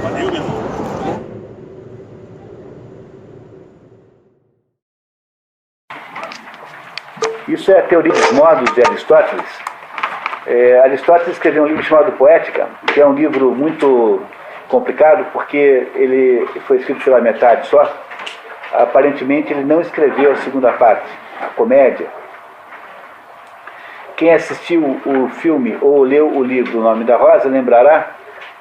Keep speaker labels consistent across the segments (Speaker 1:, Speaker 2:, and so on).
Speaker 1: Valeu, meu irmão.
Speaker 2: Isso é a teoria dos modos de Aristóteles. Aristóteles escreveu um livro chamado Poética, que é um livro muito complicado porque ele foi escrito pela metade só. Aparentemente ele não escreveu a segunda parte, a comédia. Quem assistiu o filme ou leu o livro O Nome da Rosa lembrará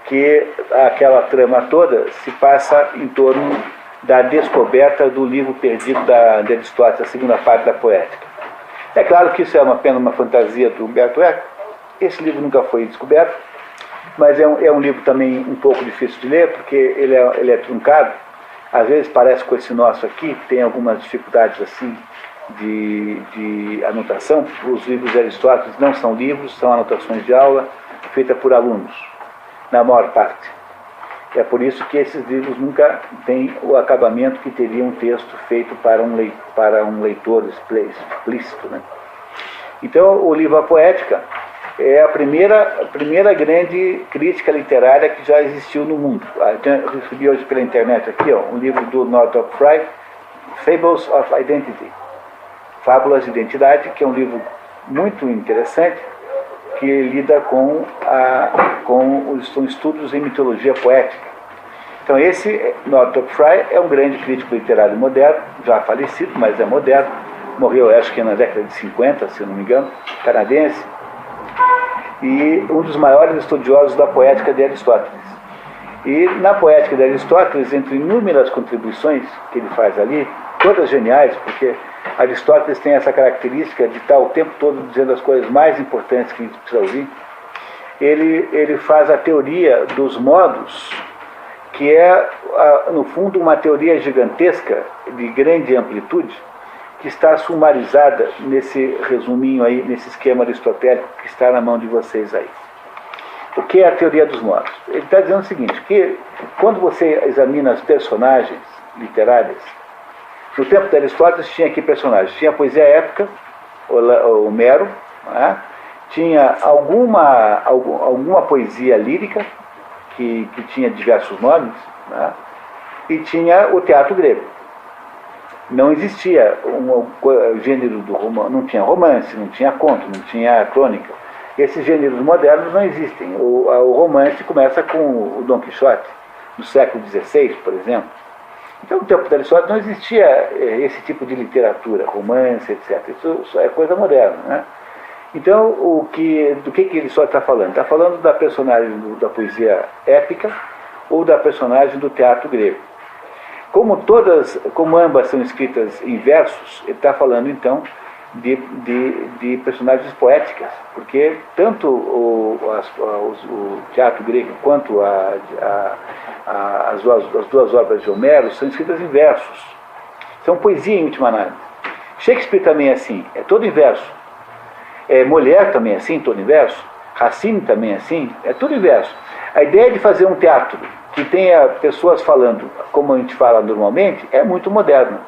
Speaker 2: que aquela trama toda se passa em torno da descoberta do livro perdido de Aristóteles, a segunda parte da Poética. É claro que isso é apenas uma fantasia do Humberto Eco. Esse livro nunca foi descoberto, mas é um livro também um pouco difícil de ler, porque ele é truncado. Às vezes parece com esse nosso aqui, tem algumas dificuldades assim de anotação. Os livros de Aristóteles não são livros, são anotações de aula feitas por alunos, na maior parte. É por isso que esses livros nunca têm o acabamento que teria um texto feito para um leitor explícito, né? Então, o livro A Poética é a primeira grande crítica literária que já existiu no mundo. Eu recebi hoje pela internet aqui, um livro do Northrop Frye, Fables of Identity, Fábulas de Identidade, que é um livro muito interessante, que lida com os estudos em mitologia poética. Então esse Northrop Frye é um grande crítico literário moderno, já falecido, mas é moderno, morreu acho que na década de 50, se eu não me engano, canadense, e um dos maiores estudiosos da poética de Aristóteles. E na poética de Aristóteles, entre inúmeras contribuições que ele faz ali, todas geniais, porque Aristóteles tem essa característica de estar o tempo todo dizendo as coisas mais importantes que a gente precisa ouvir. Ele faz a teoria dos modos, que é, no fundo, uma teoria gigantesca, de grande amplitude, que está sumarizada nesse resuminho aí, nesse esquema aristotélico que está na mão de vocês aí. O que é a teoria dos modos? Ele está dizendo o seguinte, que quando você examina as personagens literárias, no tempo de Aristóteles tinha aqui personagens, tinha a poesia épica, Homero, né? Tinha alguma poesia lírica, que tinha diversos nomes, né? E tinha o teatro grego. Não existia um gênero do romance, não tinha romance, não tinha conto, não tinha crônica. Esses gêneros modernos não existem. O romance começa com o Dom Quixote, no século XVI, por exemplo. Então, no tempo de Aristóteles não existia esse tipo de literatura, romance, etc. Isso é coisa moderna, né? Então, do que ele só está falando? Está falando da personagem da poesia épica ou da personagem do teatro grego. Como ambas são escritas em versos, ele está falando, então, de personagens poéticas, porque tanto o teatro grego quanto as duas obras de Homero são escritas em versos. São poesia em última análise. Shakespeare também é assim, é todo em verso. Molière também é assim, todo em verso. Racine também é assim, é tudo em verso. A ideia de fazer um teatro que tenha pessoas falando como a gente fala normalmente é muito moderna.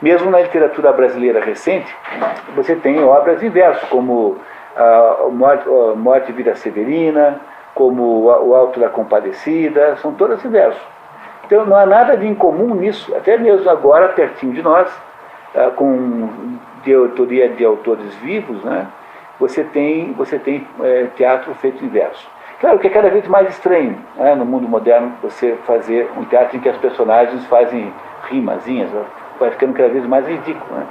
Speaker 2: Mesmo na literatura brasileira recente, você tem obras em verso, como Morte e Vida Severina, como O Alto da Compadecida, são todas em verso. Então não há nada de incomum nisso, até mesmo agora, pertinho de nós, com de autoria de autores vivos, né? Você tem teatro feito em verso. Claro que é cada vez mais estranho, né, no mundo moderno, você fazer um teatro em que as personagens fazem rimazinhas, vai ficando cada vez mais ridículo, né?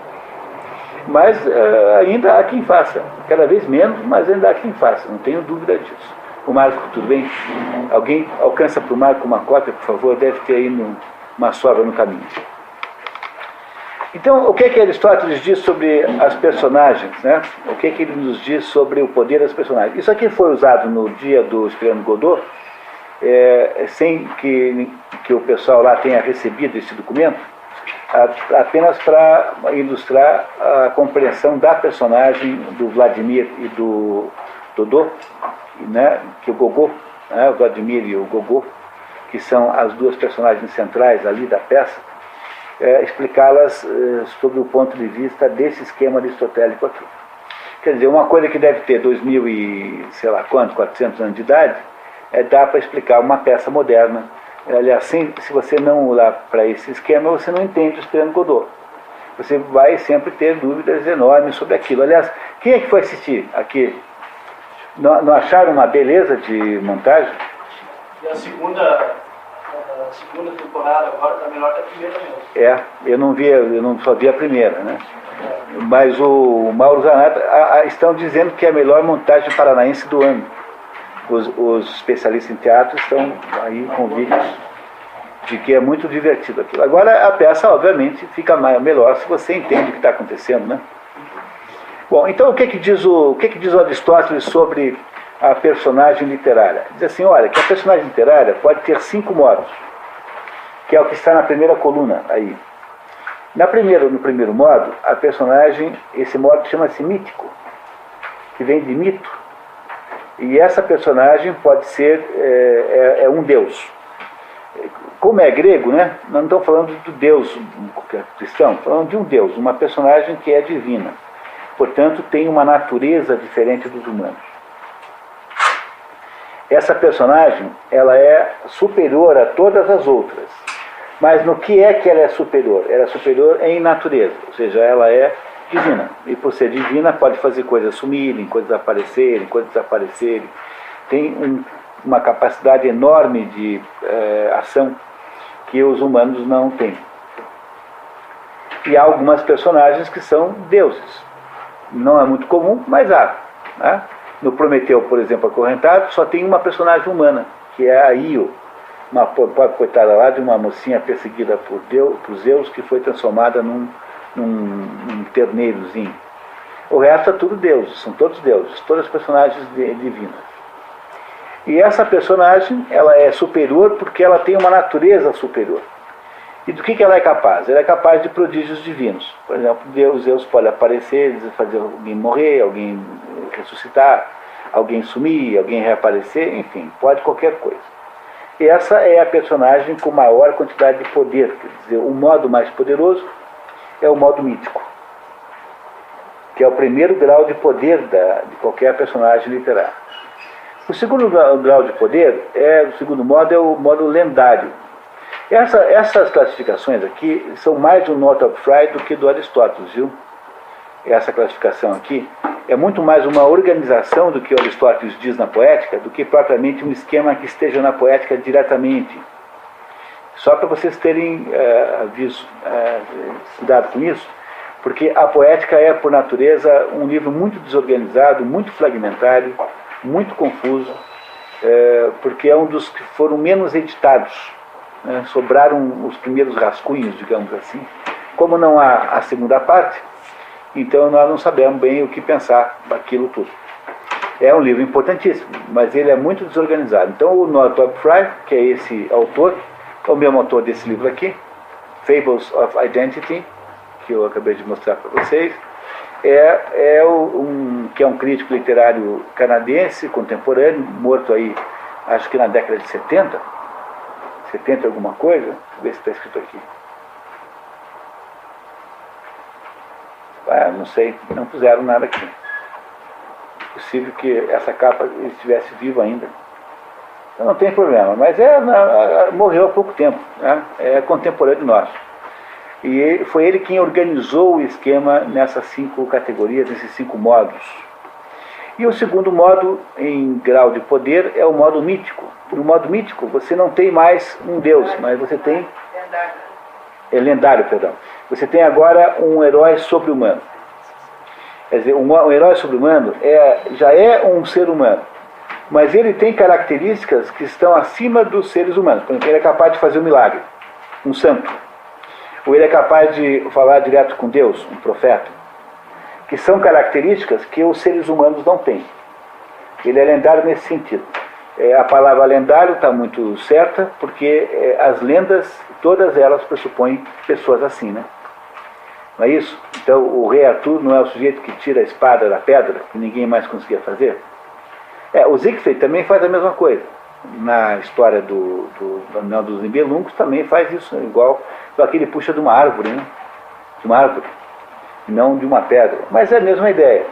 Speaker 2: Mas ainda há quem faça, cada vez menos, mas ainda há quem faça, não tenho dúvida disso. O Marco, tudo bem? Alguém alcança para o Marco uma cópia, por favor? Deve ter aí uma sobra no caminho. Então, o que Aristóteles diz sobre as personagens, né? O que ele nos diz sobre o poder das personagens? Isso aqui foi usado no dia do Esperiano Godot, sem que o pessoal lá tenha recebido esse documento. apenas para ilustrar a compreensão da personagem do Vladimir e do Dodô, né, que o Gogô, né, o Vladimir e o Gogô, que são as duas personagens centrais ali da peça, explicá-las sob o ponto de vista desse esquema aristotélico aqui. Quer dizer, uma coisa que deve ter 2000 e sei lá quanto, 400 anos de idade, dá para explicar uma peça moderna. Aliás, se você não olhar para esse esquema, você não entende o Esperando Godot. Você vai sempre ter dúvidas enormes sobre aquilo. Aliás, quem é que foi assistir aqui? Não acharam uma beleza de montagem?
Speaker 1: E a segunda temporada agora está melhor que a primeira mesmo.
Speaker 2: Eu só vi a primeira, né? Mas o Mauro Zanata estão dizendo que é a melhor montagem paranaense do ano. Os especialistas em teatro estão aí convictos de que é muito divertido aquilo. Agora, a peça, obviamente, fica melhor se você entende o que está acontecendo, né? Bom, então o que diz o Aristóteles sobre a personagem literária? Diz assim, olha, que a personagem literária pode ter 5 modos, que é o que está na primeira coluna aí. No primeiro modo, a personagem, esse modo chama-se mítico, que vem de mito. E essa personagem pode ser um deus. Como é grego, né? Nós não estamos falando do deus cristão, estamos falando de um deus, uma personagem que é divina. Portanto, tem uma natureza diferente dos humanos. Essa personagem, ela é superior a todas as outras. Mas no que é que ela é superior? Ela é superior em natureza, ou seja, ela é divina. E por ser divina, pode fazer coisas sumirem, coisas aparecerem, coisas desaparecerem. Tem uma capacidade enorme de ação que os humanos não têm. E há algumas personagens que são deuses. Não é muito comum, mas há. Né? No Prometeu, por exemplo, Acorrentado, só tem uma personagem humana, que é a Io, uma pobre coitada lá de uma mocinha perseguida por Zeus, que foi transformada num terneirozinho. O resto é tudo deuses, são todos deuses, todas personagens divinas. E essa personagem, ela é superior porque ela tem uma natureza superior. E do que ela é capaz? Ela é capaz de prodígios divinos. Por exemplo, Zeus pode aparecer, fazer alguém morrer, alguém ressuscitar, alguém sumir, alguém reaparecer, enfim, pode qualquer coisa. E essa é a personagem com maior quantidade de poder. Quer dizer, o modo mais poderoso é o modo mítico, que é o primeiro grau de poder de qualquer personagem literário. O segundo grau de poder, o segundo modo, é o modo lendário. Essas classificações aqui são mais do Northrop Frye do que do Aristóteles, viu? Essa classificação aqui é muito mais uma organização do que o Aristóteles diz na poética, do que propriamente um esquema que esteja na poética diretamente. Só para vocês terem cuidado com isso, porque a poética é, por natureza, um livro muito desorganizado, muito fragmentário, muito confuso, porque é um dos que foram menos editados. Sobraram os primeiros rascunhos, digamos assim. Como não há a segunda parte, então nós não sabemos bem o que pensar daquilo tudo. É um livro importantíssimo, mas ele é muito desorganizado. Então o Northrop Frye, que é esse autor, é o mesmo autor desse livro aqui, Fables of Identity, que eu acabei de mostrar para vocês, que é um crítico literário canadense, contemporâneo, morto aí, acho que na década de 70 alguma coisa. Deixa eu ver se está escrito aqui. Não sei, não puseram nada aqui. É possível que essa capa estivesse viva ainda. Então não tem problema, mas morreu há pouco tempo, né? É contemporâneo nosso. E foi ele quem organizou o esquema nessas 5 categorias, nesses 5 modos. E o segundo modo, em grau de poder, é o modo mítico. No modo mítico, você não tem mais um deus, mas você tem... lendário, perdão. Você tem agora um herói sobre-humano. Quer dizer, um herói sobre-humano já é um ser humano, mas ele tem características que estão acima dos seres humanos. Por exemplo, ele é capaz de fazer um milagre, um santo. Ou ele é capaz de falar direto com Deus, um profeta. Que são características que os seres humanos não têm. Ele é lendário nesse sentido. A palavra lendário está muito certa, porque as lendas, todas elas pressupõem pessoas assim, né? Não é isso? Então, o rei Arthur não é o sujeito que tira a espada da pedra, que ninguém mais conseguia fazer? O Siegfried também faz a mesma coisa. Na história do Anel dos Nibelungos também faz isso, igual, só que ele puxa de uma árvore, né? De uma árvore, não de uma pedra. Mas é a mesma ideia.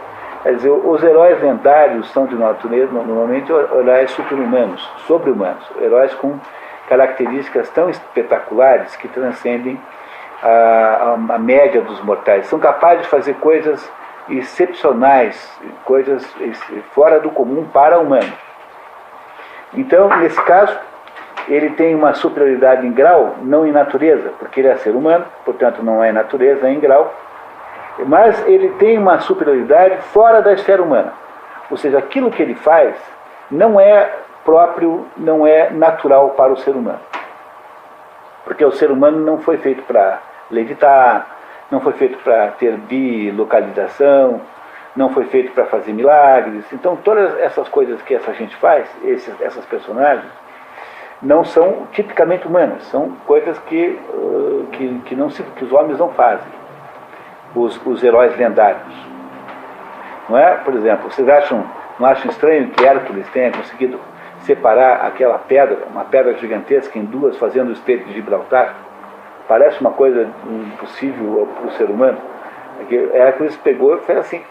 Speaker 2: Quer dizer, os heróis lendários são de natureza, normalmente, heróis super-humanos, sobre-humanos, heróis com características tão espetaculares que transcendem a média dos mortais. São capazes de fazer coisas excepcionais, coisas fora do comum para humanos. Então, nesse caso, ele tem uma superioridade em grau, não em natureza, porque ele é ser humano, portanto não é natureza, é em grau, mas ele tem uma superioridade fora da esfera humana. Ou seja, aquilo que ele faz não é próprio, não é natural para o ser humano. Porque o ser humano não foi feito para levitar, não foi feito para ter bilocalização, não foi feito para fazer milagres. Então todas essas coisas que essa gente faz, essas personagens, não são tipicamente humanas, são coisas que os homens não fazem, os heróis lendários. Não é? Por exemplo, vocês não acham estranho que Hércules tenha conseguido separar aquela pedra, uma pedra gigantesca, em duas, fazendo o Estreito de Gibraltar? Parece uma coisa impossível para o ser humano. Hércules pegou e fez assim,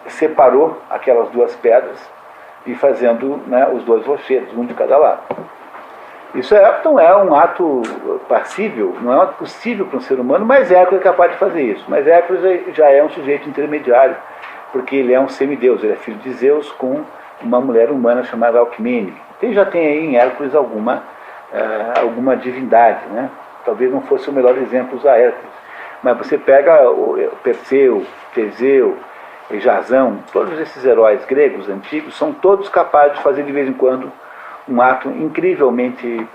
Speaker 2: separou aquelas duas pedras e fazendo, né, os dois rochedos, um de cada lado. Isso não é um ato passível, não é um ato possível para um ser humano, mas Hércules é capaz de fazer isso. Mas Hércules já é um sujeito intermediário, porque ele é um semideus, ele é filho de Zeus com uma mulher humana chamada Alcmene. Ele já tem aí em Hércules alguma divindade, né? Talvez não fosse o melhor exemplo usar Hércules. Mas você pega o Perseu, Teseu, Jasão, todos esses heróis gregos antigos são todos capazes de fazer de vez em quando um ato incrivelmente,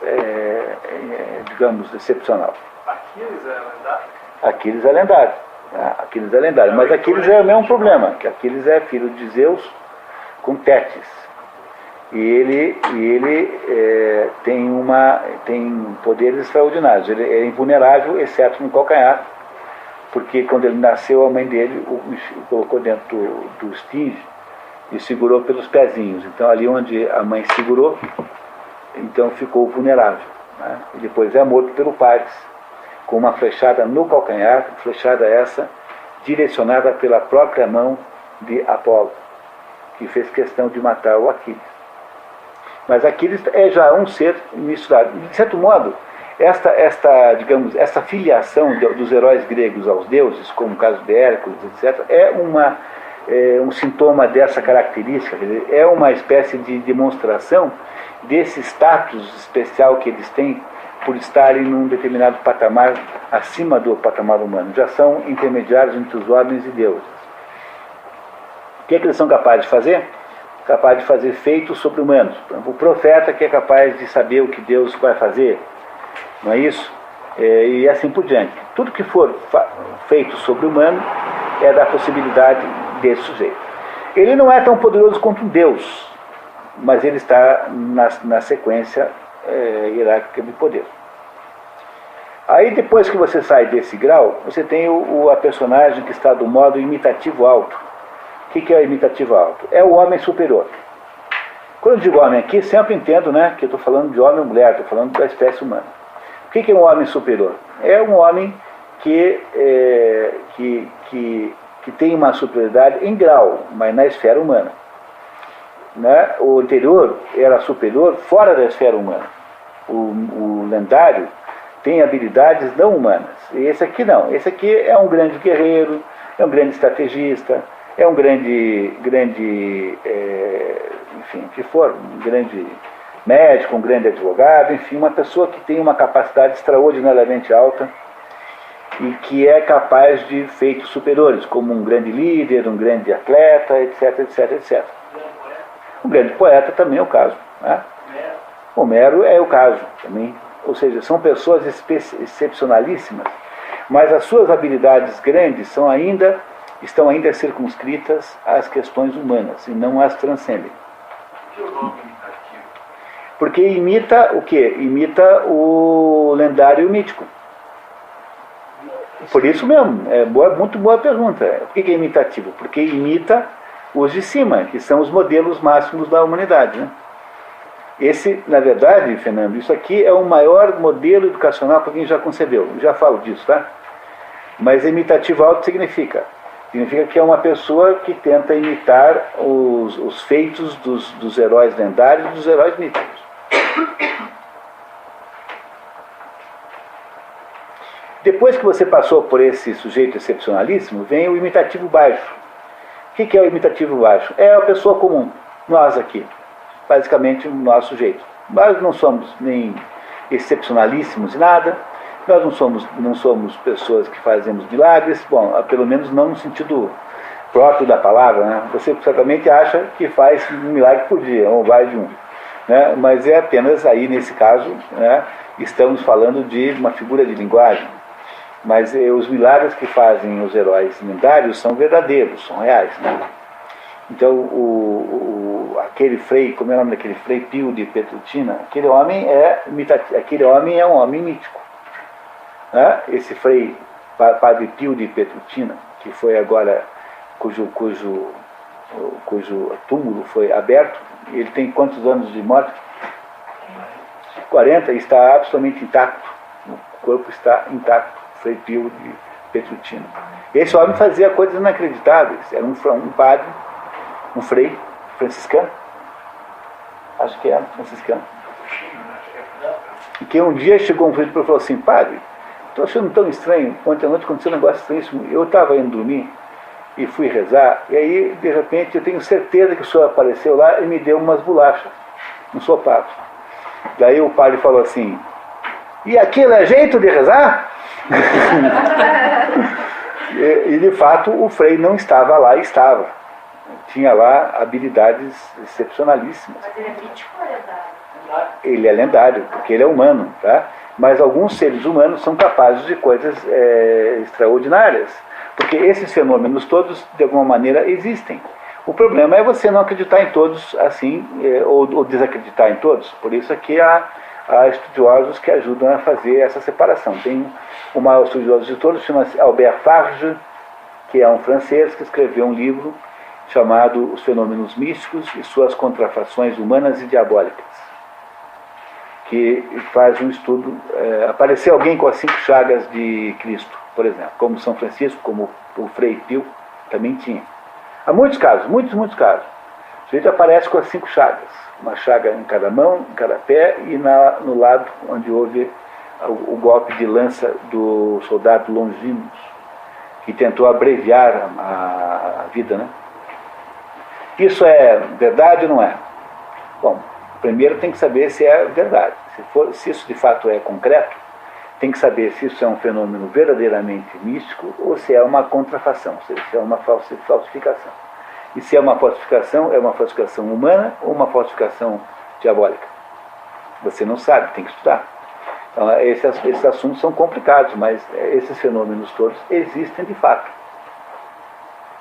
Speaker 2: digamos, excepcional.
Speaker 1: Aquiles é lendário?
Speaker 2: Aquiles é lendário. Aquiles é lendário. Mas Aquiles é o mesmo problema, que Aquiles é filho de Zeus com Tétis. E ele tem poderes extraordinários. Ele é invulnerável, exceto no calcanhar, porque quando ele nasceu, a mãe dele o colocou dentro do estige e segurou pelos pezinhos. Então, ali onde a mãe segurou, então ficou vulnerável, né? E depois é morto pelo Paris, com uma flechada no calcanhar, flechada essa direcionada pela própria mão de Apolo, que fez questão de matar o Aquiles. Mas Aquiles é já um ser misturado. De certo modo, essa filiação dos heróis gregos aos deuses, como o caso de Hércules, etc., é um sintoma dessa característica, quer dizer, é uma espécie de demonstração desse status especial que eles têm por estarem num determinado patamar acima do patamar humano. Já são intermediários entre os homens e deuses. O que eles são capazes de fazer? Capaz de fazer feitos sobre-humanos. O profeta que é capaz de saber o que Deus vai fazer, não é isso? E assim por diante. Tudo que for feito sobre-humano é da possibilidade desse sujeito. Ele não é tão poderoso quanto um Deus, mas ele está na sequência hierárquica de poder. Aí depois que você sai desse grau, você tem a personagem que está do modo imitativo alto. O que é o imitativo alto? É o homem superior. Quando eu digo homem aqui, sempre entendo, né, que eu estou falando de homem ou mulher, estou falando da espécie humana. O que é um homem superior? É um homem que tem uma superioridade em grau, mas na esfera humana. Né? O anterior era superior fora da esfera humana. O lendário tem habilidades não humanas. E esse aqui não. Esse aqui é um grande guerreiro, é um grande estrategista, é um grande enfim, que for, um grande médico, um grande advogado, enfim, uma pessoa que tem uma capacidade extraordinariamente alta e que é capaz de feitos superiores, como um grande líder, um grande atleta, etc, etc, etc. Um grande poeta também é o caso. Né? Homero é o caso também. Ou seja, são pessoas excepcionalíssimas, mas as suas habilidades grandes estão ainda circunscritas às questões humanas e não as transcendem.
Speaker 1: Que o nome imitativo?
Speaker 2: Porque imita o quê? Imita o lendário e o mítico. Por isso mesmo, muito boa pergunta. Por que é imitativo? Porque imita os de cima, que são os modelos máximos da humanidade, né? Esse, na verdade, Fernando, isso aqui é o maior modelo educacional para quem já concebeu. Eu já falo disso, tá? Mas imitativo alto significa que é uma pessoa que tenta imitar os feitos dos heróis lendários e dos heróis míticos. Depois que você passou por esse sujeito excepcionalíssimo, vem o imitativo baixo. O que é o imitativo baixo? É a pessoa comum, nós aqui. Basicamente o nosso sujeito. Nós não somos nem excepcionalíssimos em nada, nós não somos pessoas que fazemos milagres, bom, pelo menos não no sentido próprio da palavra, né? Você certamente acha que faz um milagre por dia, ou mais de um, né? Mas é apenas aí, nesse caso, né, estamos falando de uma figura de linguagem. Mas os milagres que fazem os heróis lendários são verdadeiros, são reais, né? Então, aquele frei, como é o nome daquele frei Pio de Petrutina, aquele homem é um homem mítico, né? Esse frei, Padre Pio de Petrutina, que foi agora, cujo túmulo foi aberto, ele tem quantos anos de morte? 40, está absolutamente intacto, o corpo está intacto. Frei Pio de Petrutina. Esse homem fazia coisas inacreditáveis. Era um padre, um frei franciscano, acho que era franciscano, e que um dia chegou um frei e falou assim: padre, estou achando tão estranho, ontem à noite aconteceu um negócio estranhíssimo, eu estava indo dormir e fui rezar, e aí de repente eu tenho certeza que o senhor apareceu lá e me deu umas bolachas, um sopapo. Daí o padre falou assim: e aquilo é jeito de rezar? E de fato o frei não estava lá, estava. Tinha lá habilidades excepcionalíssimas.
Speaker 3: Mas ele é mítico ou lendário?
Speaker 2: Ele é lendário, porque ele é humano, tá? Mas alguns seres humanos são capazes de coisas extraordinárias. Porque esses fenômenos todos, de alguma maneira, existem. O problema é você não acreditar em todos assim, ou desacreditar em todos. Por isso aqui há estudiosos que ajudam a fazer essa separação. Tem o maior estudioso de todos, chama-se Albert Farge, que é um francês que escreveu um livro chamado Os Fenômenos Místicos e Suas Contrafações Humanas e Diabólicas, que faz um estudo. Apareceu alguém com as 5 chagas de Cristo, por exemplo, como São Francisco, como o Frei Pio também tinha. Há muitos casos, muitos casos. O sujeito aparece com as 5 chagas. Uma chaga em cada mão, em cada pé, e no lado onde houve o golpe de lança do soldado Longinus, que tentou abreviar a vida, né? Isso é verdade ou não é? Bom, primeiro tem que saber se é verdade. Se isso de fato é concreto, tem que saber se isso é um fenômeno verdadeiramente místico ou se é uma contrafação, ou seja, se é uma falsificação. E se é uma falsificação humana ou uma falsificação diabólica? Você não sabe, tem que estudar. Então, esses assuntos são complicados, mas esses fenômenos todos existem de fato.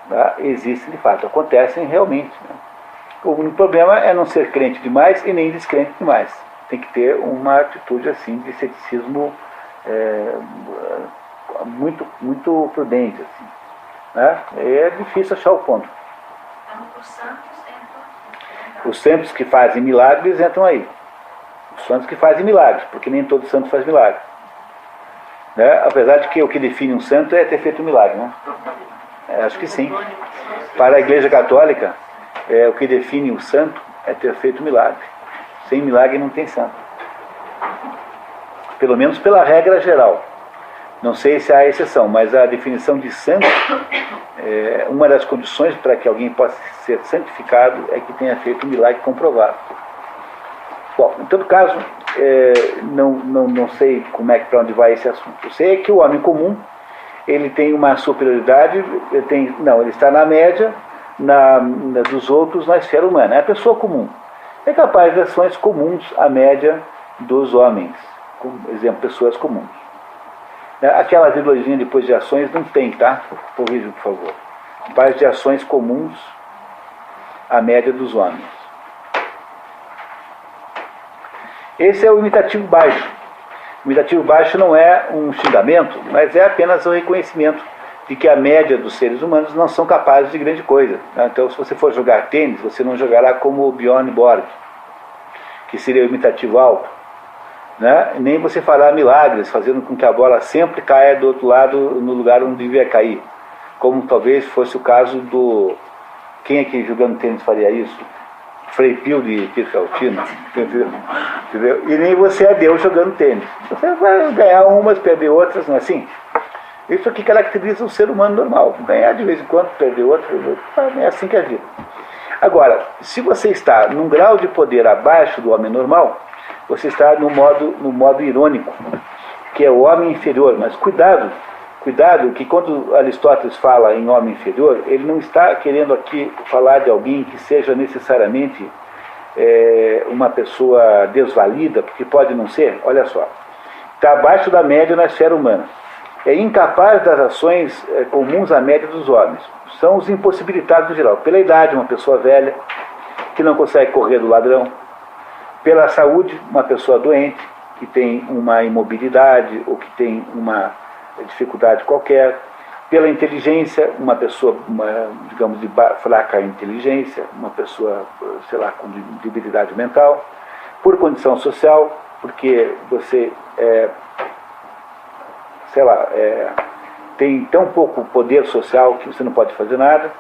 Speaker 2: Tá? Existem de fato, acontecem realmente. Né? O único problema é não ser crente demais e nem descrente demais. Tem que ter uma atitude assim de ceticismo muito prudente. Assim, né? É difícil achar o ponto.
Speaker 3: Os santos entram.
Speaker 2: Os santos que fazem milagres entram aí. Os santos que fazem milagres, porque nem todo santo faz milagre. Né? Apesar de que o que define um santo é ter feito um milagre. Né? Acho que sim. Para a Igreja Católica, o que define o santo é ter feito um milagre. Sem milagre não tem santo. Pelo menos pela regra geral. Não sei se há exceção, mas a definição de santo, uma das condições para que alguém possa ser santificado é que tenha feito um milagre comprovado. Bom, em todo caso, não sei como para onde vai esse assunto. Eu sei que o homem comum, ele tem uma superioridade, ele está na média dos outros na esfera humana. É a pessoa comum. É capaz de ações comuns à média dos homens. Como exemplo, pessoas comuns. Aquela vírgulazinha depois de ações não tem, tá? Corrija, por favor. Capaz de ações comuns à média dos homens. Esse é o imitativo baixo. O imitativo baixo não é um xingamento, mas é apenas um reconhecimento de que a média dos seres humanos não são capazes de grande coisa. Então, se você for jogar tênis, você não jogará como o Bjorn Borg, que seria o imitativo alto. Né? Nem você fará milagres, fazendo com que a bola sempre caia do outro lado, no lugar onde devia cair. Como talvez fosse o caso do... Quem é que jogando tênis faria isso? Frei Pio de Pircaltino. Entendeu? E nem você é Deus jogando tênis. Você vai ganhar umas, perder outras, não é assim? Isso aqui caracteriza o ser humano normal. Ganhar de vez em quando, perder outras, é assim que é a vida. Agora, se você está num grau de poder abaixo do homem normal, você está no modo irônico, que é o homem inferior. Mas cuidado que quando Aristóteles fala em homem inferior, ele não está querendo aqui falar de alguém que seja necessariamente uma pessoa desvalida, porque pode não ser. Olha só, está abaixo da média na esfera humana. É incapaz das ações comuns à média dos homens. São os impossibilitados em geral. Pela idade, uma pessoa velha, que não consegue correr do ladrão. Pela saúde, uma pessoa doente, que tem uma imobilidade ou que tem uma dificuldade qualquer. Pela inteligência, uma pessoa, digamos, de fraca inteligência, uma pessoa, sei lá, com debilidade mental. Por condição social, porque você tem tão pouco poder social que você não pode fazer nada,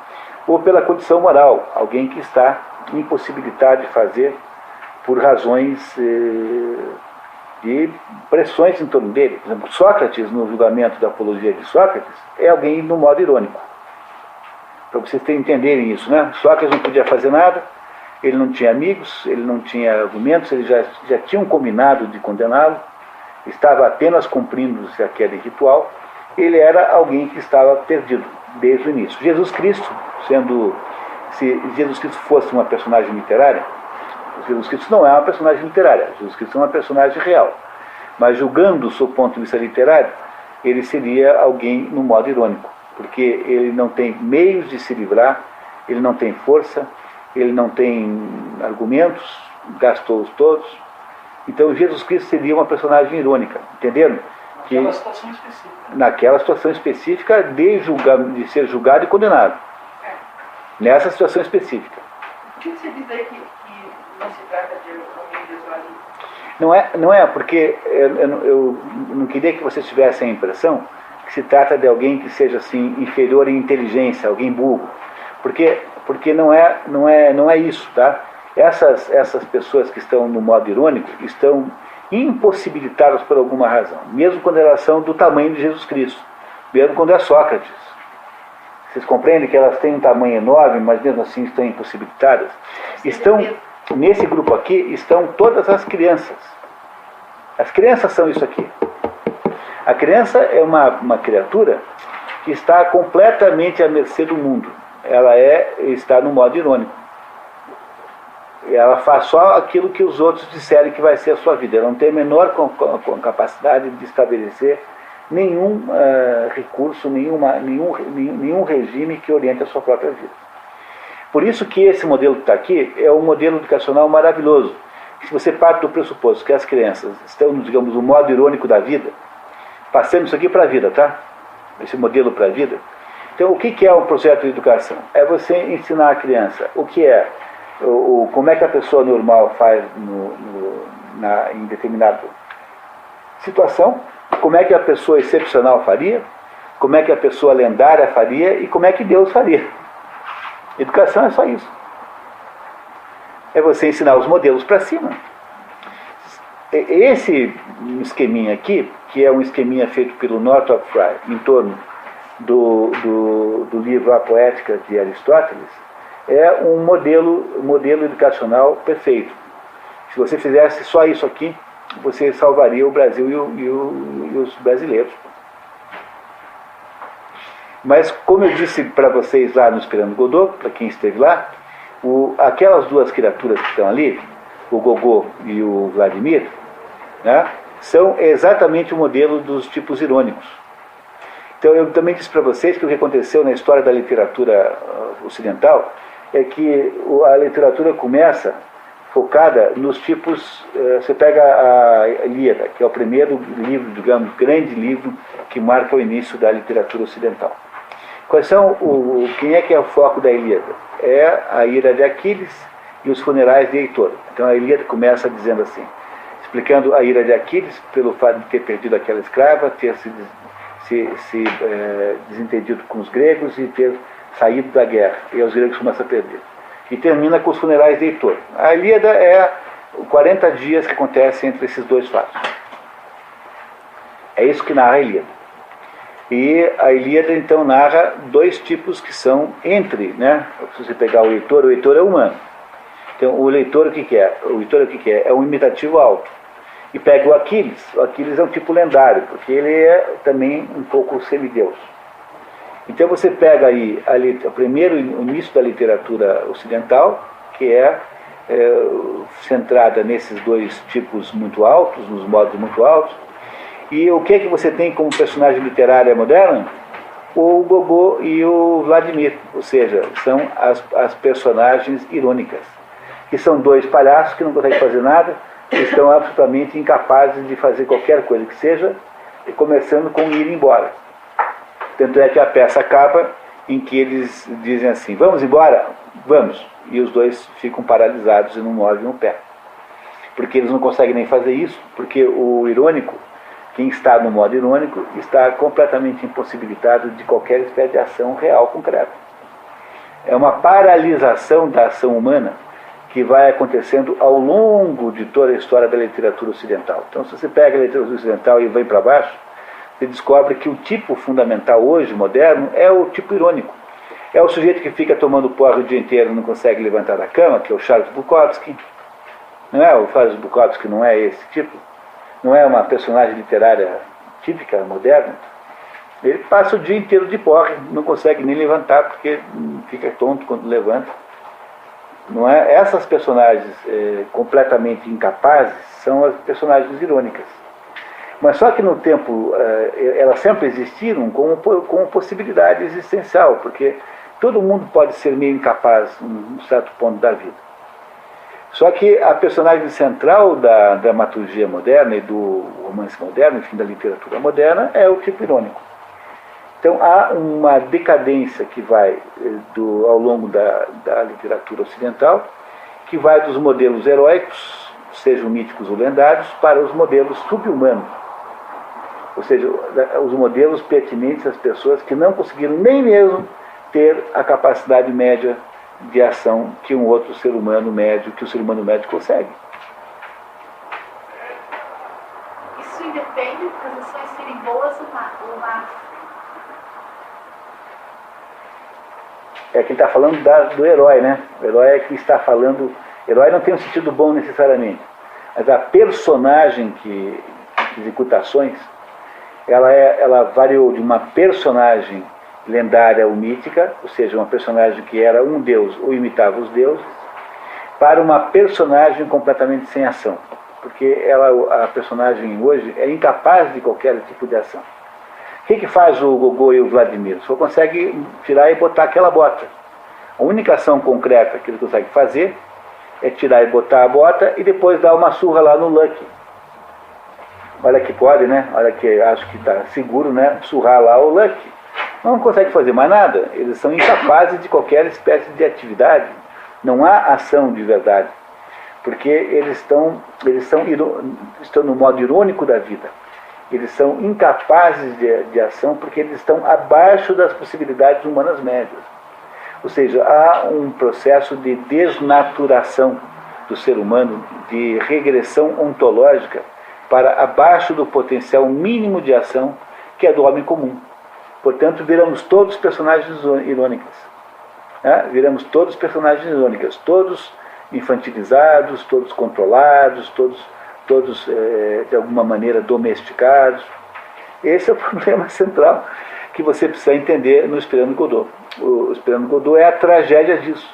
Speaker 2: ou pela condição moral, alguém que está impossibilitado de fazer por razões de pressões em torno dele. Por exemplo, Sócrates, no julgamento da apologia de Sócrates, é alguém no modo irônico. Para vocês entenderem isso, né? Sócrates não podia fazer nada, ele não tinha amigos, ele não tinha argumentos, eles já tinham combinado de condená-lo, estava apenas cumprindo aquele ritual. Ele era alguém que estava perdido desde o início. Jesus Cristo, se Jesus Cristo fosse uma personagem literária, Jesus Cristo não é uma personagem literária, Jesus Cristo é uma personagem real. Mas julgando do seu ponto de vista literário, ele seria alguém no modo irônico, porque ele não tem meios de se livrar, ele não tem força, ele não tem argumentos, gastou-os todos. Então Jesus Cristo seria uma personagem irônica, entenderam?
Speaker 1: Naquela situação específica. Naquela situação específica
Speaker 2: de ser julgado e condenado. Nessa situação específica.
Speaker 4: O que você diz aí que não se trata de alguém desvalido?
Speaker 2: Não é, porque eu não queria que vocês tivessem a impressão que se trata de alguém que seja assim inferior em inteligência, alguém burro. Porque não é isso, tá? Essas pessoas que estão no modo irônico estão impossibilitadas por alguma razão, mesmo quando elas são do tamanho de Jesus Cristo, mesmo quando é Sócrates. Vocês compreendem que elas têm um tamanho enorme, mas mesmo assim estão impossibilitadas? Nesse grupo aqui estão todas as crianças. As crianças são isso aqui. A criança é uma criatura que está completamente à mercê do mundo. Ela está no modo irônico. Ela faz só aquilo que os outros disserem que vai ser a sua vida. Ela não tem a menor capacidade de estabelecer nenhum recurso, nenhum regime que oriente a sua própria vida. Por isso que esse modelo que está aqui é um modelo educacional maravilhoso. Se você parte do pressuposto que as crianças estão, digamos, no modo irônico da vida, passando isso aqui para a vida, tá? Esse modelo para a vida. Então, o que é um projeto de educação? É você ensinar a criança o que é, como é que a pessoa normal faz em determinada situação, como é que a pessoa excepcional faria, como é que a pessoa lendária faria e como é que Deus faria. Educação é só isso. É você ensinar os modelos para cima. Esse esqueminha aqui, que é um esqueminha feito pelo Northrop Frye, em torno do livro A Poética de Aristóteles, é um modelo educacional perfeito. Se você fizesse só isso aqui, você salvaria o Brasil e os brasileiros. Mas, como eu disse para vocês lá no Esperando Godot, para quem esteve lá, aquelas duas criaturas que estão ali, o Gogô e o Vladimir, né, são exatamente o modelo dos tipos irônicos. Então, eu também disse para vocês que o que aconteceu na história da literatura ocidental é que a literatura começa focada nos tipos. Você pega a Ilíada, que é o primeiro livro, digamos, grande livro que marca o início da literatura ocidental. Quem é que é o foco da Ilíada? É a ira de Aquiles e os funerais de Heitor. Então a Ilíada começa dizendo assim, explicando a ira de Aquiles pelo fato de ter perdido aquela escrava, ter se desentendido com os gregos e ter saído da guerra. E os gregos começam a perder. E termina com os funerais de Heitor. A Ilíada é 40 dias que acontecem entre esses dois fatos. É isso que narra a Ilíada. E a Ilíada, então, narra dois tipos que são entre, né? Se você pegar o Heitor é humano. Então, o Heitor o que é? O Heitor o que é? É um imitativo alto. E pega o Aquiles é um tipo lendário, porque ele é também um pouco semideus. Então você pega aí o primeiro início da literatura ocidental, que é centrada nesses dois tipos muito altos, nos modos muito altos. E o que você tem como personagem literária moderna? O Gogô e o Vladimir, ou seja, são as personagens irônicas, que são dois palhaços que não conseguem fazer nada, que estão absolutamente incapazes de fazer qualquer coisa que seja, começando com ir embora. Tanto é que a peça acaba em que eles dizem assim, vamos embora? Vamos. E os dois ficam paralisados e não movem um pé. Porque eles não conseguem nem fazer isso, porque o irônico, quem está no modo irônico, está completamente impossibilitado de qualquer espécie de ação real concreta. É uma paralisação da ação humana que vai acontecendo ao longo de toda a história da literatura ocidental. Então, se você pega a literatura ocidental e vai para baixo, você descobre que o tipo fundamental hoje, moderno, é o tipo irônico. É o sujeito que fica tomando porre o dia inteiro e não consegue levantar da cama, que é o Charles Bukowski. Não é? O Charles Bukowski não é esse tipo. Não é uma personagem literária típica, moderna. Ele passa o dia inteiro de porre, não consegue nem levantar, porque fica tonto quando levanta. Não é? Essas personagens completamente incapazes são as personagens irônicas. Mas só que no tempo elas sempre existiram como possibilidade existencial, porque todo mundo pode ser meio incapaz em um certo ponto da vida. Só que a personagem central da dramaturgia moderna e do romance moderno, enfim, da literatura moderna, é o tipo irônico. Então há uma decadência que vai ao longo da literatura ocidental, que vai dos modelos heróicos, sejam míticos ou lendários, para os modelos subhumanos. Ou seja, os modelos pertinentes às pessoas que não conseguiram nem mesmo ter a capacidade média de ação que um outro ser humano médio, que o ser humano médio consegue.
Speaker 3: Isso independe das ações serem boas ou más.
Speaker 2: É que ele está falando do herói, né? O herói é que está falando... Herói não tem um sentido bom necessariamente, mas a personagem que executa ações, ela variou de uma personagem lendária ou mítica, ou seja, uma personagem que era um deus ou imitava os deuses, para uma personagem completamente sem ação, porque a personagem hoje é incapaz de qualquer tipo de ação. O que faz o Gogô e o Vladimir? Só consegue tirar e botar aquela bota. A única ação concreta que ele consegue fazer é tirar e botar a bota e depois dar uma surra lá no Lucky. Olha que pode, né? Olha que acho que está seguro, né? Surrar lá o Lucky. Não consegue fazer mais nada. Eles são incapazes de qualquer espécie de atividade. Não há ação de verdade. Porque eles estão no modo irônico da vida. Eles são incapazes de ação porque eles estão abaixo das possibilidades humanas médias. Ou seja, há um processo de desnaturação do ser humano, de regressão ontológica para abaixo do potencial mínimo de ação que é do homem comum. Portanto, viramos todos personagens irônicos. Né? Viramos todos personagens irônicos, todos infantilizados, todos controlados, todos de alguma maneira domesticados. Esse é o problema central que você precisa entender no Esperando Godot. O Esperando Godot é a tragédia disso.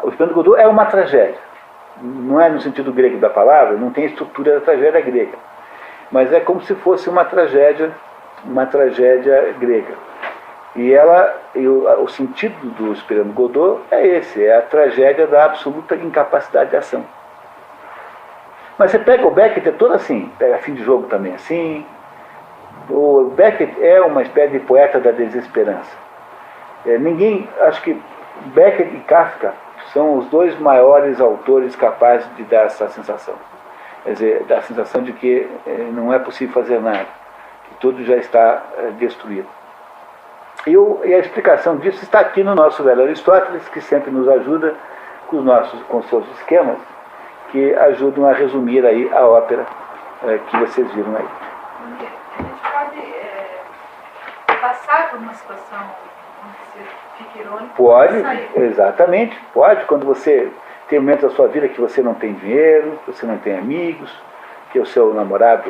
Speaker 2: O Esperando Godot é uma tragédia. Não é no sentido grego da palavra, não tem a estrutura da tragédia grega. Mas é como se fosse uma tragédia grega. E ela o sentido do Esperando Godot é esse, é a tragédia da absoluta incapacidade de ação. Mas você pega o Beckett, é todo assim, pega Fim de Jogo também assim. O Beckett é uma espécie de poeta da desesperança. Acho que Beckett e Kafka são os dois maiores autores capazes de dar essa sensação. Quer dizer, da sensação de que não é possível fazer nada, que tudo já está destruído. E a explicação disso está aqui no nosso velho Aristóteles, que sempre nos ajuda com seus esquemas, que ajudam a resumir aí a ópera que vocês viram aí.
Speaker 3: A gente pode passar por uma situação onde você fica irônico.
Speaker 2: Pode, exatamente, pode. Quando você tem momentos da sua vida que você não tem dinheiro, que você não tem amigos, que o seu namorado,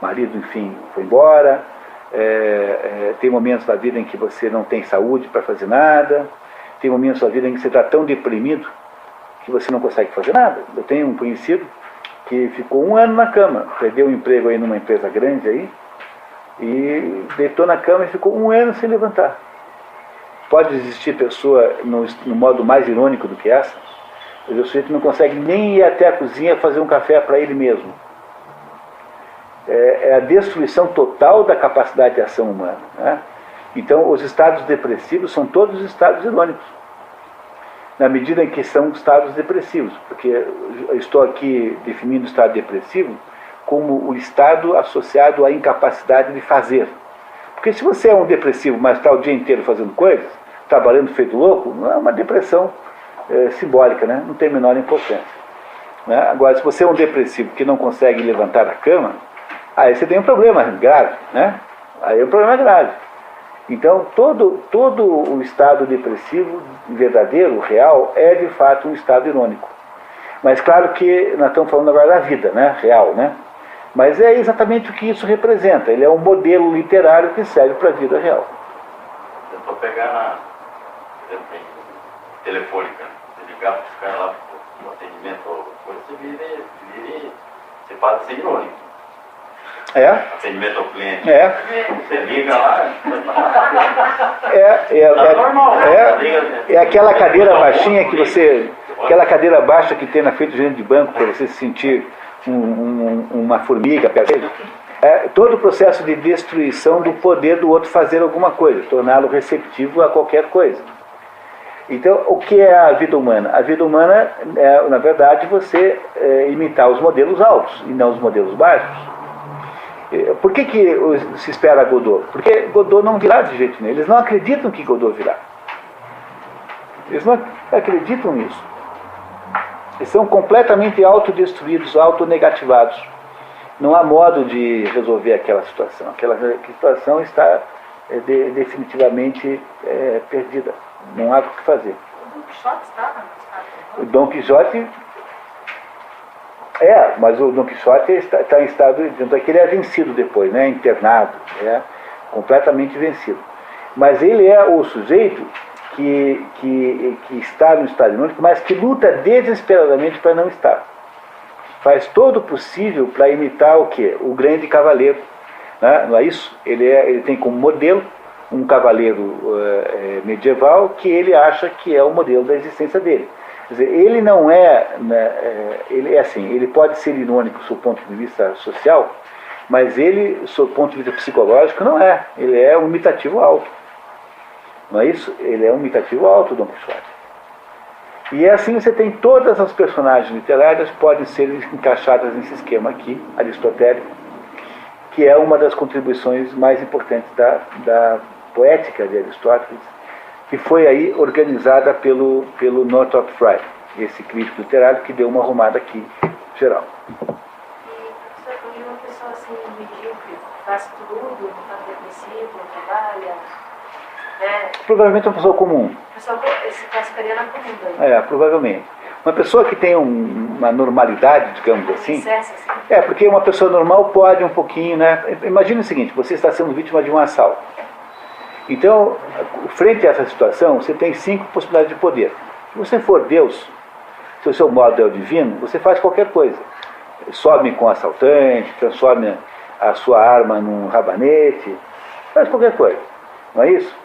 Speaker 2: marido, enfim, foi embora. Tem momentos da vida em que você não tem saúde para fazer nada. Tem momentos da vida em que você está tão deprimido que você não consegue fazer nada. Eu tenho um conhecido que ficou 1 ano na cama, perdeu um emprego aí numa empresa grande aí, e deitou na cama e ficou 1 ano sem levantar. Pode existir pessoa no modo mais irônico do que essa? O sujeito não consegue nem ir até a cozinha fazer um café para ele mesmo. É a destruição total da capacidade de ação humana, né? Então, os estados depressivos são todos estados irônicos, na medida em que são estados depressivos, porque eu estou aqui definindo o estado depressivo como o estado associado à incapacidade de fazer. Porque se você é um depressivo, mas está o dia inteiro fazendo coisas, trabalhando feito louco, não é uma depressão simbólica, né? Não tem a menor importância, né? Agora, se você é um depressivo que não consegue levantar da cama, aí você tem um problema grave, né? Aí o problema é grave. Então, todo o estado depressivo verdadeiro, real, é de fato um estado irônico. Mas claro que nós estamos falando agora da vida, né? Real, né? Mas é exatamente o que isso representa. Ele é um modelo literário que serve para a vida real.
Speaker 5: Tentou pegar na telefônica, você ligar para os caras lá no atendimento, você faz ser irônico. Atendimento ao cliente. Você liga lá.
Speaker 2: É aquela cadeira baixinha que você. Aquela cadeira baixa que tem na frente do gerente de banco para você se sentir uma formiga perto dele. Todo o processo de destruição do poder do outro fazer alguma coisa, torná-lo receptivo a qualquer coisa. Então, o que é a vida humana? A vida humana é, na verdade, você imitar os modelos altos e não os modelos baixos. Por que se espera Godot? Porque Godot não virá de jeito nenhum. Eles não acreditam que Godot virá. Eles não acreditam nisso. Eles são completamente autodestruídos, autonegativados. Não há modo de resolver aquela situação. Aquela situação está definitivamente perdida. Não há o que fazer.
Speaker 3: O Don Quixote estava no estado.
Speaker 2: O Don Quixote... mas o Don Quixote está em estado... Tanto é que ele é vencido depois, né? Internado. Completamente vencido. Mas ele é o sujeito que está no estado irônico, mas que luta desesperadamente para não estar. Faz todo o possível para imitar o quê? O grande cavaleiro. Né? Não é isso? Ele tem como modelo um cavaleiro medieval que ele acha que é o modelo da existência dele. Quer dizer, ele não ele é assim, ele pode ser irônico do ponto de vista social, mas ele, do ponto de vista psicológico, não é. Ele é um imitativo alto. Não é isso? Ele é um imitativo alto, Don Quixote. E assim você tem todas as personagens literárias podem ser encaixadas nesse esquema aqui, aristotélico, que é uma das contribuições mais importantes da poética de Aristóteles, que foi aí organizada pelo Northrop Frye, esse crítico literário que deu uma arrumada aqui geral.
Speaker 3: E, professor, uma pessoa assim, medíocre, faz tudo, não está depressivo, não trabalha, né?
Speaker 2: Provavelmente é uma pessoa comum.
Speaker 3: Pessoa se classificaria na comum daí.
Speaker 2: Provavelmente. Uma pessoa que tem uma normalidade, digamos assim.
Speaker 3: Excesso, assim.
Speaker 2: Porque uma pessoa normal pode um pouquinho, né? Imagine o seguinte, você está sendo vítima de um assalto. Então, frente a essa situação, você tem 5 possibilidades de poder. Se você for Deus, se o seu modo é o divino, você faz qualquer coisa. Some com o assaltante, transforma a sua arma num rabanete, faz qualquer coisa. Não é isso?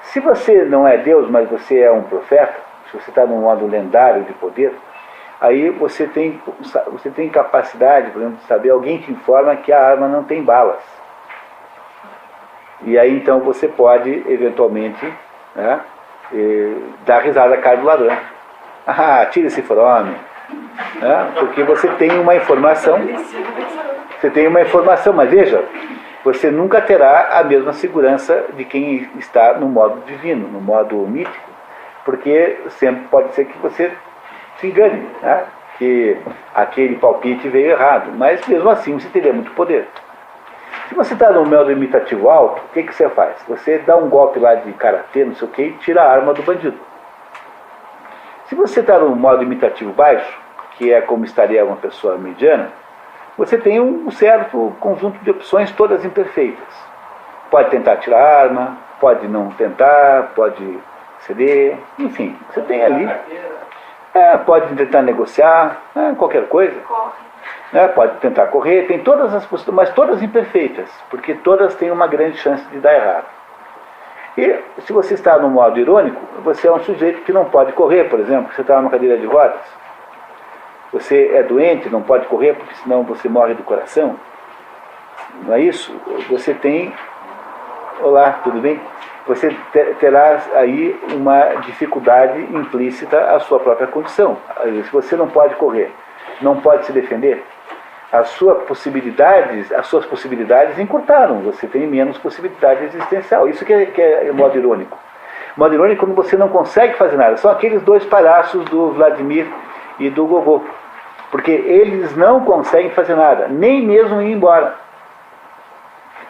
Speaker 2: Se você não é Deus, mas você é um profeta, se você está num modo lendário de poder, aí você tem capacidade, por exemplo, de saber, alguém te informa que a arma não tem balas. E aí então você pode, eventualmente, né, dar risada à cara do ladrão. Ah, tira esse fenômeno. Né, porque você tem uma informação. Você tem uma informação, mas veja, você nunca terá a mesma segurança de quem está no modo divino, no modo mítico, porque sempre pode ser que você se engane, né? Que aquele palpite veio errado, mas mesmo assim você teria muito poder. Se você está no modo imitativo alto, o que você faz? Você dá um golpe lá de karatê, não sei o que, e tira a arma do bandido. Se você está no modo imitativo baixo, que é como estaria uma pessoa mediana, você tem um certo conjunto de opções, todas imperfeitas. Pode tentar tirar a arma, pode não tentar, pode ceder, enfim, você tem ali. Pode tentar negociar, qualquer coisa. Pode tentar correr, tem todas as possibilidades, mas todas imperfeitas, porque todas têm uma grande chance de dar errado. E se você está no modo irônico, você é um sujeito que não pode correr, por exemplo, você está numa cadeira de rodas. Você é doente, não pode correr, porque senão você morre do coração. Não é isso? Você tem... Olá, tudo bem? Você terá aí uma dificuldade implícita à sua própria condição. Se você não pode correr, não pode se defender, as suas possibilidades encurtaram. Você tem menos possibilidade existencial. Isso que é modo irônico. Modo irônico quando você não consegue fazer nada. São aqueles dois palhaços do Vladimir e do Gogô. Porque eles não conseguem fazer nada, nem mesmo ir embora.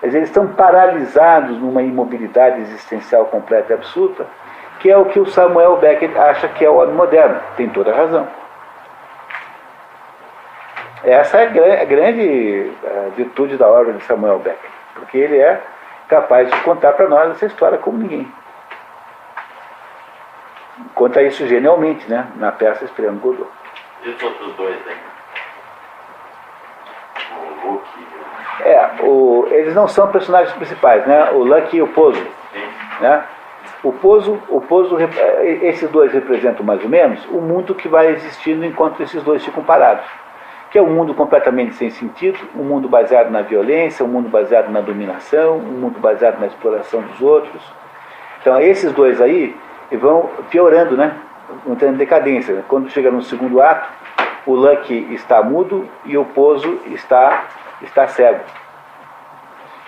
Speaker 2: Eles estão paralisados numa imobilidade existencial completa e absoluta, que é o que o Samuel Beckett acha que é o homem moderno. Tem toda a razão. Essa é a grande virtude da obra de Samuel Beckett, porque ele é capaz de contar para nós essa história como ninguém. Conta isso genialmente, né, na peça Esperando Godot.
Speaker 5: E os outros dois aí? O Luke
Speaker 2: eles não são personagens principais, né? O Lucky e o Pozo. Né? O Pozo, esses dois representam mais ou menos o mundo que vai existindo enquanto esses dois ficam parados. Que é um mundo completamente sem sentido, um mundo baseado na violência, um mundo baseado na dominação, um mundo baseado na exploração dos outros. Então esses dois aí vão piorando, né? Entrando em decadência. Quando chega no segundo ato, o Lucky está mudo e o Pozo está cego.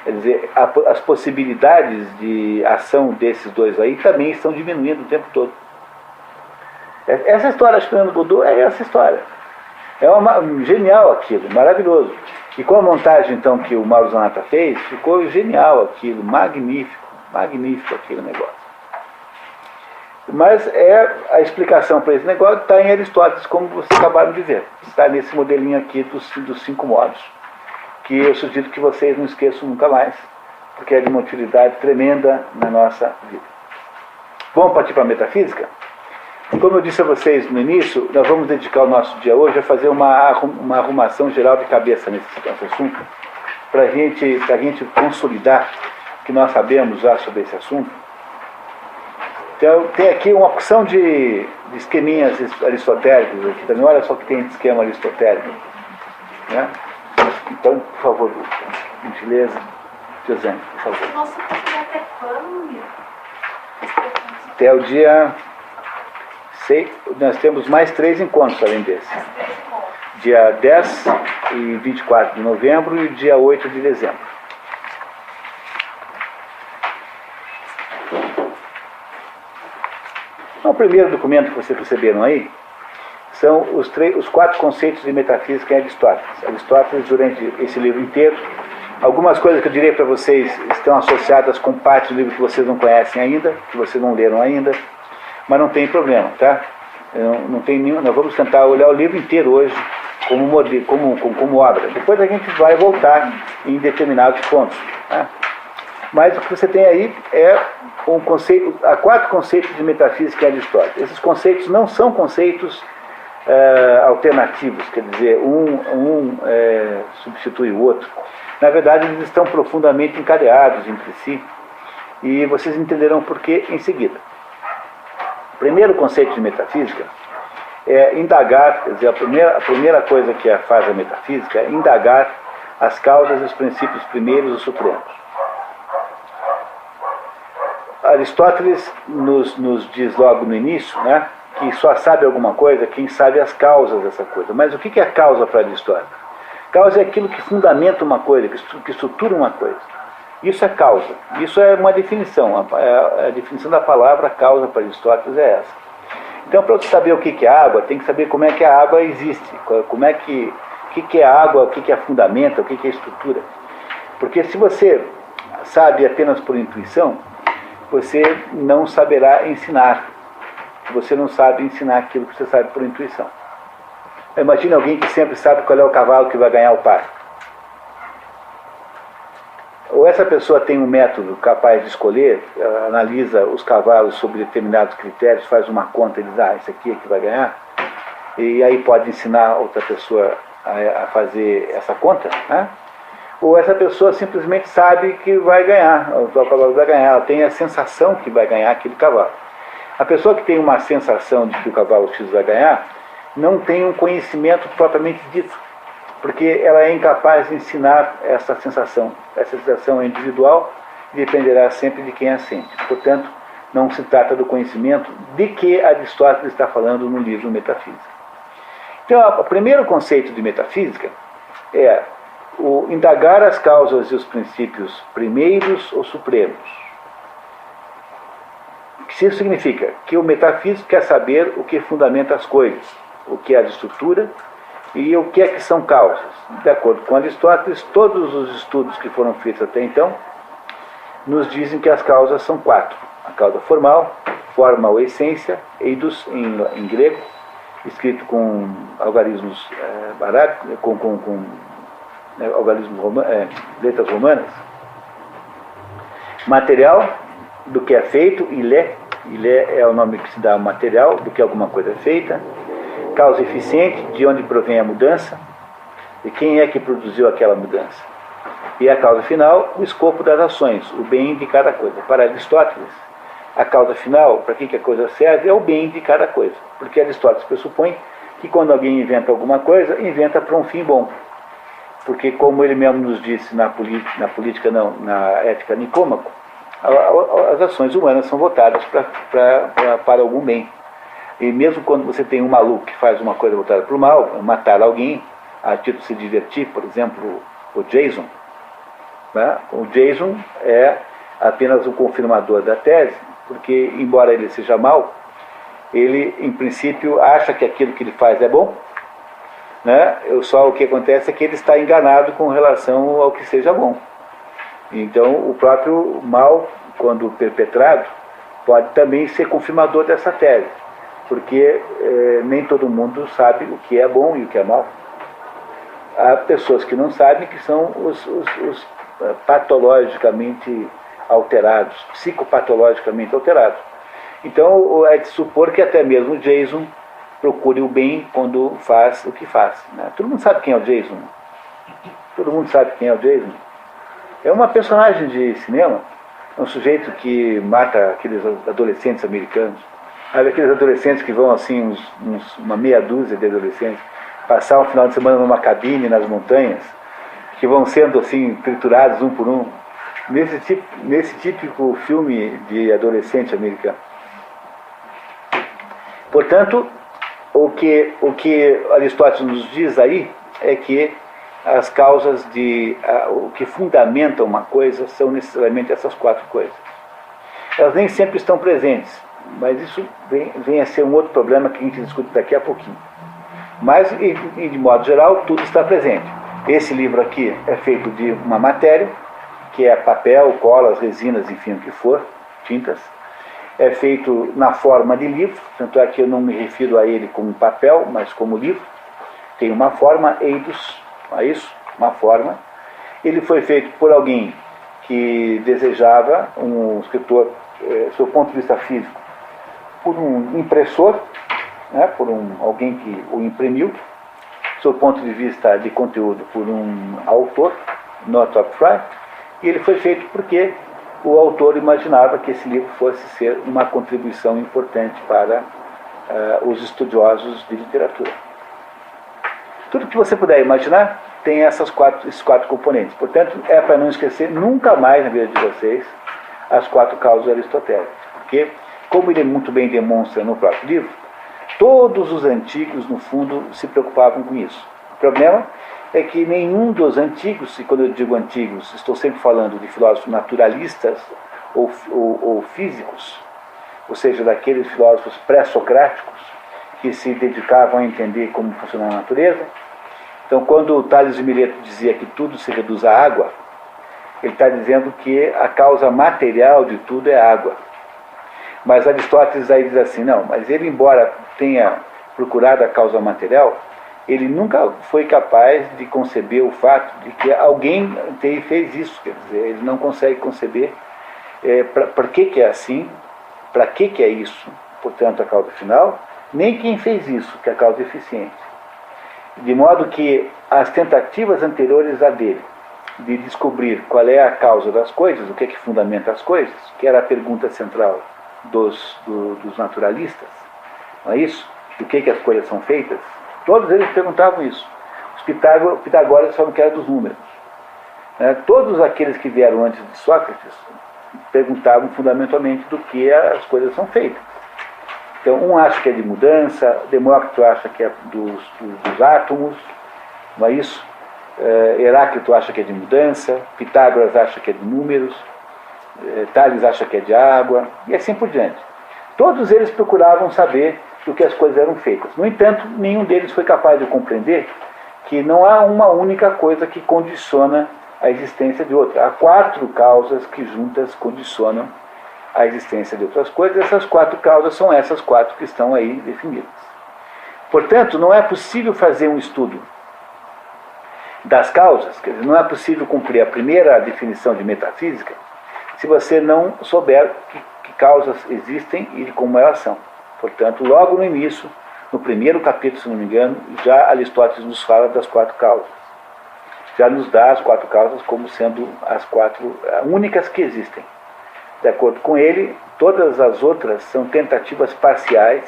Speaker 2: Quer dizer, as possibilidades de ação desses dois aí também estão diminuindo o tempo todo. Essa história, Esperando Godot, é essa história. É genial aquilo, maravilhoso. E com a montagem então que o Mauro Zanata fez, ficou genial aquilo, magnífico aquele negócio. Mas a explicação para esse negócio está em Aristóteles, como vocês acabaram de ver. Está nesse modelinho aqui dos 5 modos, que eu sugiro que vocês não esqueçam nunca mais, porque é de uma utilidade tremenda na nossa vida. Vamos partir para a metafísica? Como eu disse a vocês no início, nós vamos dedicar o nosso dia hoje a fazer uma arrumação geral de cabeça nesse assunto, para a gente consolidar o que nós sabemos já sobre esse assunto. Então, tem aqui uma opção de esqueminhas aristotélicos aqui também. Olha só que tem de esquema aristotélico. Né? Então, por favor, gentileza, José, por favor.
Speaker 3: Nossa, até quando?
Speaker 2: Até o dia 6, nós temos mais 3 encontros além desse. Dia 10 e 24 de novembro e dia 8 de dezembro. O primeiro documento que vocês receberam aí são os 4 conceitos de metafísica em Aristóteles. Aristóteles, durante esse livro inteiro, algumas coisas que eu direi para vocês estão associadas com parte do livro que vocês não conhecem ainda, que vocês não leram ainda, mas não tem problema, tá? Não tem nenhum, nós vamos tentar olhar o livro inteiro hoje como modelo, como obra. Depois a gente vai voltar em determinados pontos. Tá? Mas o que você tem aí é há 4 conceitos de metafísica em Aristóteles. Esses conceitos não são conceitos alternativos, quer dizer, um substitui o outro. Na verdade, eles estão profundamente encadeados entre si. E vocês entenderão por que em seguida. O primeiro conceito de metafísica é indagar, quer dizer, a primeira coisa que faz a metafísica é indagar as causas e os princípios primeiros e supremos. Aristóteles nos diz logo no início, né, que só sabe alguma coisa quem sabe as causas dessa coisa. Mas o que é causa para Aristóteles? Causa é aquilo que fundamenta uma coisa, que estrutura uma coisa. Isso é causa. Isso é uma definição. A definição da palavra causa para Aristóteles é essa. Então, para você saber o que é água, tem que saber como é que a água existe, como é que, o que é água, o que é fundamento, o que é estrutura. Porque se você sabe apenas por intuição, você não saberá ensinar. Você não sabe ensinar aquilo que você sabe por intuição. Imagine alguém que sempre sabe qual é o cavalo que vai ganhar o par. Ou essa pessoa tem um método capaz de escolher, analisa os cavalos sob determinados critérios, faz uma conta e diz, esse aqui é que vai ganhar, e aí pode ensinar outra pessoa a fazer essa conta, né? Ou essa pessoa simplesmente sabe que vai ganhar, o cavalo vai ganhar, ela tem a sensação que vai ganhar aquele cavalo. A pessoa que tem uma sensação de que o cavalo X vai ganhar, não tem um conhecimento propriamente dito, porque ela é incapaz de ensinar essa sensação. Essa sensação é individual e dependerá sempre de quem a sente. Portanto, não se trata do conhecimento de que Aristóteles está falando no livro Metafísica. Então, o primeiro conceito de metafísica é o indagar as causas e os princípios primeiros ou supremos. O que isso significa? Que o metafísico quer saber o que fundamenta as coisas, o que é a estrutura e o que é que são causas. De acordo com Aristóteles, todos os estudos que foram feitos até então nos dizem que as causas são 4. A causa formal, forma ou essência, eidos em grego, escrito com algarismos arábicos, letras romanas. Material, do que é feito, ilé é o nome que se dá ao material, do que alguma coisa é feita. Causa eficiente, de onde provém a mudança, e quem é que produziu aquela mudança. E a causa final, o escopo das ações, o bem de cada coisa. Para Aristóteles, a causa final, para que a coisa serve, é o bem de cada coisa. Porque Aristóteles pressupõe que quando alguém inventa alguma coisa, inventa para um fim bom. Porque, como ele mesmo nos disse na ética Nicômaco, as ações humanas são votadas para algum bem. E mesmo quando você tem um maluco que faz uma coisa voltada para o mal, matar alguém, a título de se divertir, por exemplo, o Jason. Né? O Jason é apenas um confirmador da tese, porque, embora ele seja mau, ele, em princípio, acha que aquilo que ele faz é bom, né? Só o que acontece é que ele está enganado com relação ao que seja bom. Então, o próprio mal, quando perpetrado, pode também ser confirmador dessa tese, porque nem todo mundo sabe o que é bom e o que é mal. Há pessoas que não sabem, que são os patologicamente alterados, psicopatologicamente alterados. Então, é de supor que até mesmo o Jason procure o bem quando faz o que faz. Né? Todo mundo sabe quem é o Jason. Todo mundo sabe quem é o Jason. É uma personagem de cinema, é um sujeito que mata aqueles adolescentes americanos. Sabe, aqueles adolescentes que vão assim, uma meia dúzia de adolescentes, passar um final de semana numa cabine nas montanhas, que vão sendo assim triturados um por um, nesse típico filme de adolescente americano. Portanto, o que Aristóteles nos diz aí é que as causas o que fundamentam uma coisa são necessariamente essas 4 coisas. Elas nem sempre estão presentes, mas isso vem a ser um outro problema que a gente discute daqui a pouquinho. Mas, de modo geral, tudo está presente. Esse livro aqui é feito de uma matéria, que é papel, colas, resinas, enfim, o que for, tintas. É feito na forma de livro, tanto é que eu não me refiro a ele como papel, mas como livro. Tem uma forma, eidos, é isso, uma forma. Ele foi feito por alguém que desejava, um escritor, do seu ponto de vista físico, por um impressor, né, por alguém que o imprimiu, do seu ponto de vista de conteúdo, por um autor, Northrop Frye, e ele foi feito porque o autor imaginava que esse livro fosse ser uma contribuição importante para os estudiosos de literatura. Tudo que você puder imaginar tem esses quatro componentes. Portanto, é para não esquecer nunca mais na vida de vocês as 4 causas aristotélicas. Porque, como ele muito bem demonstra no próprio livro, todos os antigos, no fundo, se preocupavam com isso. O problema é que nenhum dos antigos, e quando eu digo antigos, estou sempre falando de filósofos naturalistas ou físicos, ou seja, daqueles filósofos pré-socráticos que se dedicavam a entender como funcionava a natureza. Então, quando o Tales de Mileto dizia que tudo se reduz à água, ele está dizendo que a causa material de tudo é a água. Mas Aristóteles aí diz assim, não, mas ele, embora tenha procurado a causa material, ele nunca foi capaz de conceber o fato de que alguém fez isso. Quer dizer, ele não consegue conceber por que é assim, para que é isso, portanto, a causa final, nem quem fez isso, que é a causa eficiente. De modo que as tentativas anteriores a dele, de descobrir qual é a causa das coisas, o que é que fundamenta as coisas, que era a pergunta central dos naturalistas, não é isso? Do que as coisas são feitas? Todos eles perguntavam isso. Os Pitágoras falam que era dos números. Todos aqueles que vieram antes de Sócrates perguntavam fundamentalmente do que as coisas são feitas. Então, um acha que é de mudança, Demócrito acha que é dos átomos, não é isso? Heráclito acha que é de mudança, Pitágoras acha que é de números, Tales acha que é de água, e assim por diante. Todos eles procuravam saber do que as coisas eram feitas. No entanto, nenhum deles foi capaz de compreender que não há uma única coisa que condiciona a existência de outra. Há 4 causas que juntas condicionam a existência de outras coisas. Essas 4 causas são essas 4 que estão aí definidas. Portanto, não é possível fazer um estudo das causas, quer dizer, não é possível cumprir a primeira definição de metafísica se você não souber que causas existem e de como elas são. Portanto, logo no início, no primeiro capítulo, se não me engano, já Aristóteles nos fala das 4 causas. Já nos dá as 4 causas como sendo as 4 únicas que existem. De acordo com ele, todas as outras são tentativas parciais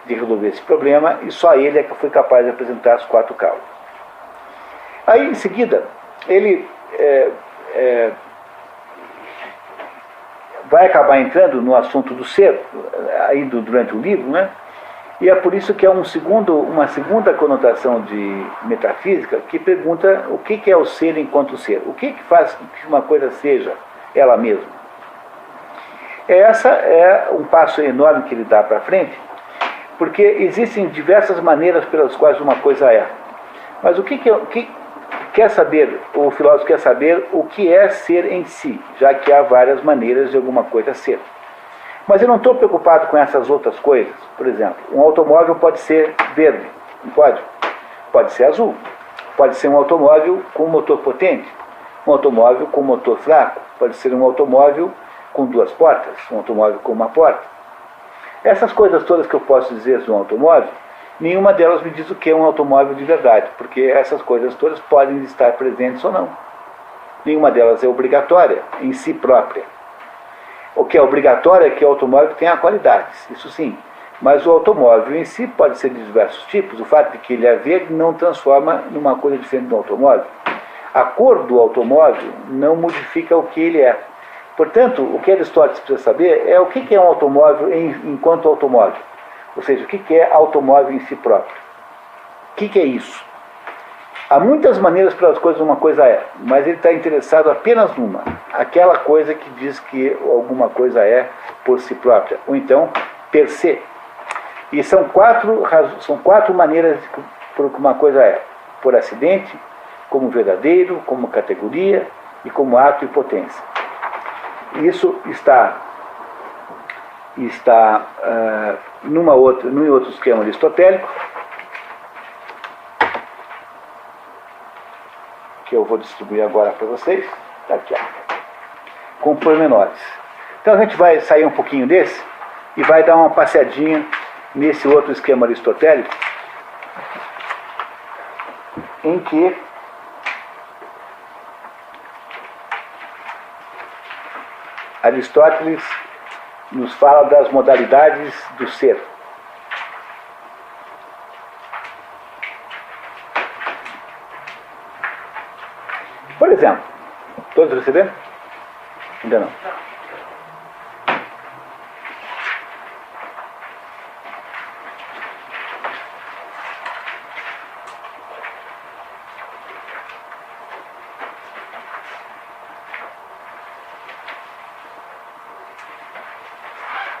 Speaker 2: de resolver esse problema e só ele é que foi capaz de apresentar as 4 causas. Aí, em seguida, ele vai acabar entrando no assunto do ser, aí durante o livro, né? E é por isso que é uma segunda conotação de metafísica que pergunta o que é o ser enquanto ser. O que faz que uma coisa seja ela mesma? Essa é um passo enorme que ele dá para frente, porque existem diversas maneiras pelas quais uma coisa é. Mas o que quer saber, o filósofo quer saber o que é ser em si, já que há várias maneiras de alguma coisa ser. Mas eu não estou preocupado com essas outras coisas. Por exemplo, um automóvel pode ser verde, não pode? Pode ser azul. Pode ser um automóvel com motor potente, um automóvel com motor fraco, pode ser um automóvel com 2 portas, um automóvel com uma porta. Essas coisas todas que eu posso dizer de um automóvel, nenhuma delas me diz o que é um automóvel de verdade, porque essas coisas todas podem estar presentes ou não. Nenhuma delas é obrigatória em si própria. O que é obrigatório é que o automóvel tenha qualidades, isso sim. Mas o automóvel em si pode ser de diversos tipos. O fato de que ele é verde não transforma numa coisa diferente do automóvel. A cor do automóvel não modifica o que ele é. Portanto, o que Aristóteles precisa saber é o que é um automóvel enquanto automóvel. Ou seja, o que é automóvel em si próprio. O que é isso? Há muitas maneiras pelas coisas uma coisa é, mas ele está interessado apenas numa. Aquela coisa que diz que alguma coisa é por si própria. Ou então, per se. E são 4 maneiras por que uma coisa é. Por acidente, como verdadeiro, como categoria e como ato e potência. Isso está num outro esquema aristotélico, que eu vou distribuir agora para vocês, tá aqui, ó, com pormenores. Então a gente vai sair um pouquinho desse e vai dar uma passeadinha nesse outro esquema aristotélico, em que Aristóteles nos fala das modalidades do ser. Por exemplo, todos receberam? Ainda não.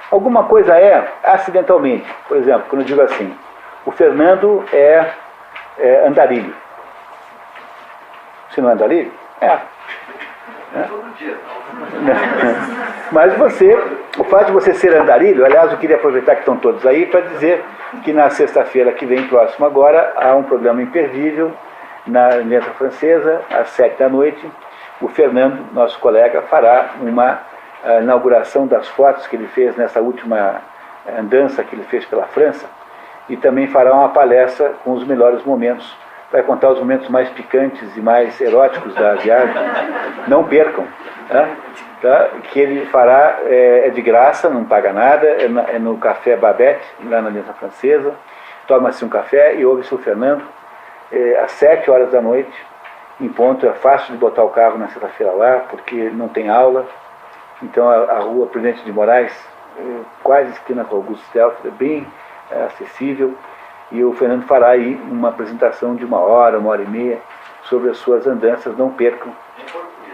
Speaker 2: Alguma coisa é acidentalmente. Por exemplo, quando eu digo assim, o Fernando é andarilho. Se não é andarilho? É.
Speaker 5: Todo dia.
Speaker 2: Mas o fato de você ser andarilho, aliás, eu queria aproveitar que estão todos aí para dizer que na sexta-feira que vem, próximo agora, há um programa imperdível na Aliança Francesa, às 7 da noite. O Fernando, nosso colega, fará uma inauguração das fotos que ele fez nessa última andança que ele fez pela França, e também fará uma palestra com os melhores momentos. Vai contar os momentos mais picantes e mais eróticos da viagem. Não percam. Tá? Que ele fará, é de graça, não paga nada, é no Café Babette, lá na Aliança Francesa. Toma-se um café e ouve-se o Fernando às 7 horas da noite, em ponto. É fácil de botar o carro na sexta-feira lá, porque não tem aula. Então a rua Presidente de Moraes, quase esquina com Augusto Stelf, é bem acessível. E o Fernando fará aí uma apresentação de 1 hora e meia, sobre as suas andanças. Não percam,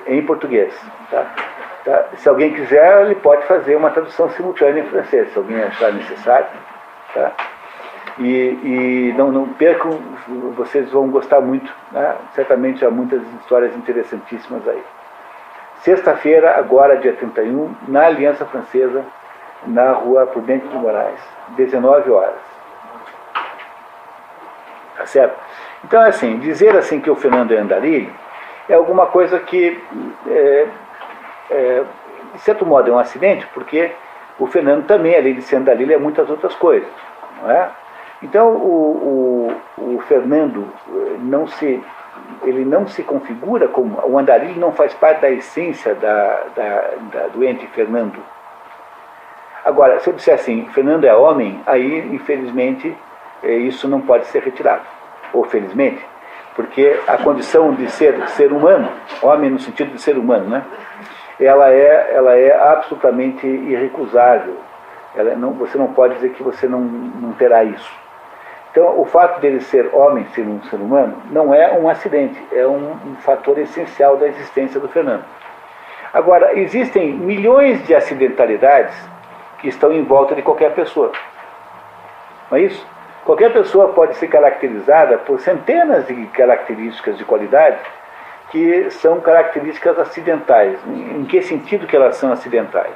Speaker 2: em português. Tá? Se alguém quiser, ele pode fazer uma tradução simultânea em francês, se alguém achar necessário. Tá? E não percam, vocês vão gostar muito. Né? Certamente há muitas histórias interessantíssimas aí. Sexta-feira, agora dia 31, na Aliança Francesa, na rua Prudente de Moraes, 19 horas. Tá certo? Então, assim, dizer assim que o Fernando é andarilho é alguma coisa que, de certo modo, é um acidente, porque o Fernando também, além de ser andarilho, é muitas outras coisas. Não é? Então, o Fernando ele não se configura como... O andarilho não faz parte da essência do ente Fernando. Agora, se eu disser assim, Fernando é homem, aí, infelizmente, isso não pode ser retirado. Ou felizmente, porque a condição de ser humano, homem no sentido de ser humano, né? Ela é absolutamente irrecusável. Você não pode dizer que você não terá isso. Então, o fato dele ser homem, ser um ser humano, não é um acidente, é um fator essencial da existência do Fernando. Agora, existem milhões de acidentalidades que estão em volta de qualquer pessoa. Não é isso? Qualquer pessoa pode ser caracterizada por centenas de características de qualidade que são características acidentais. Em que sentido que elas são acidentais?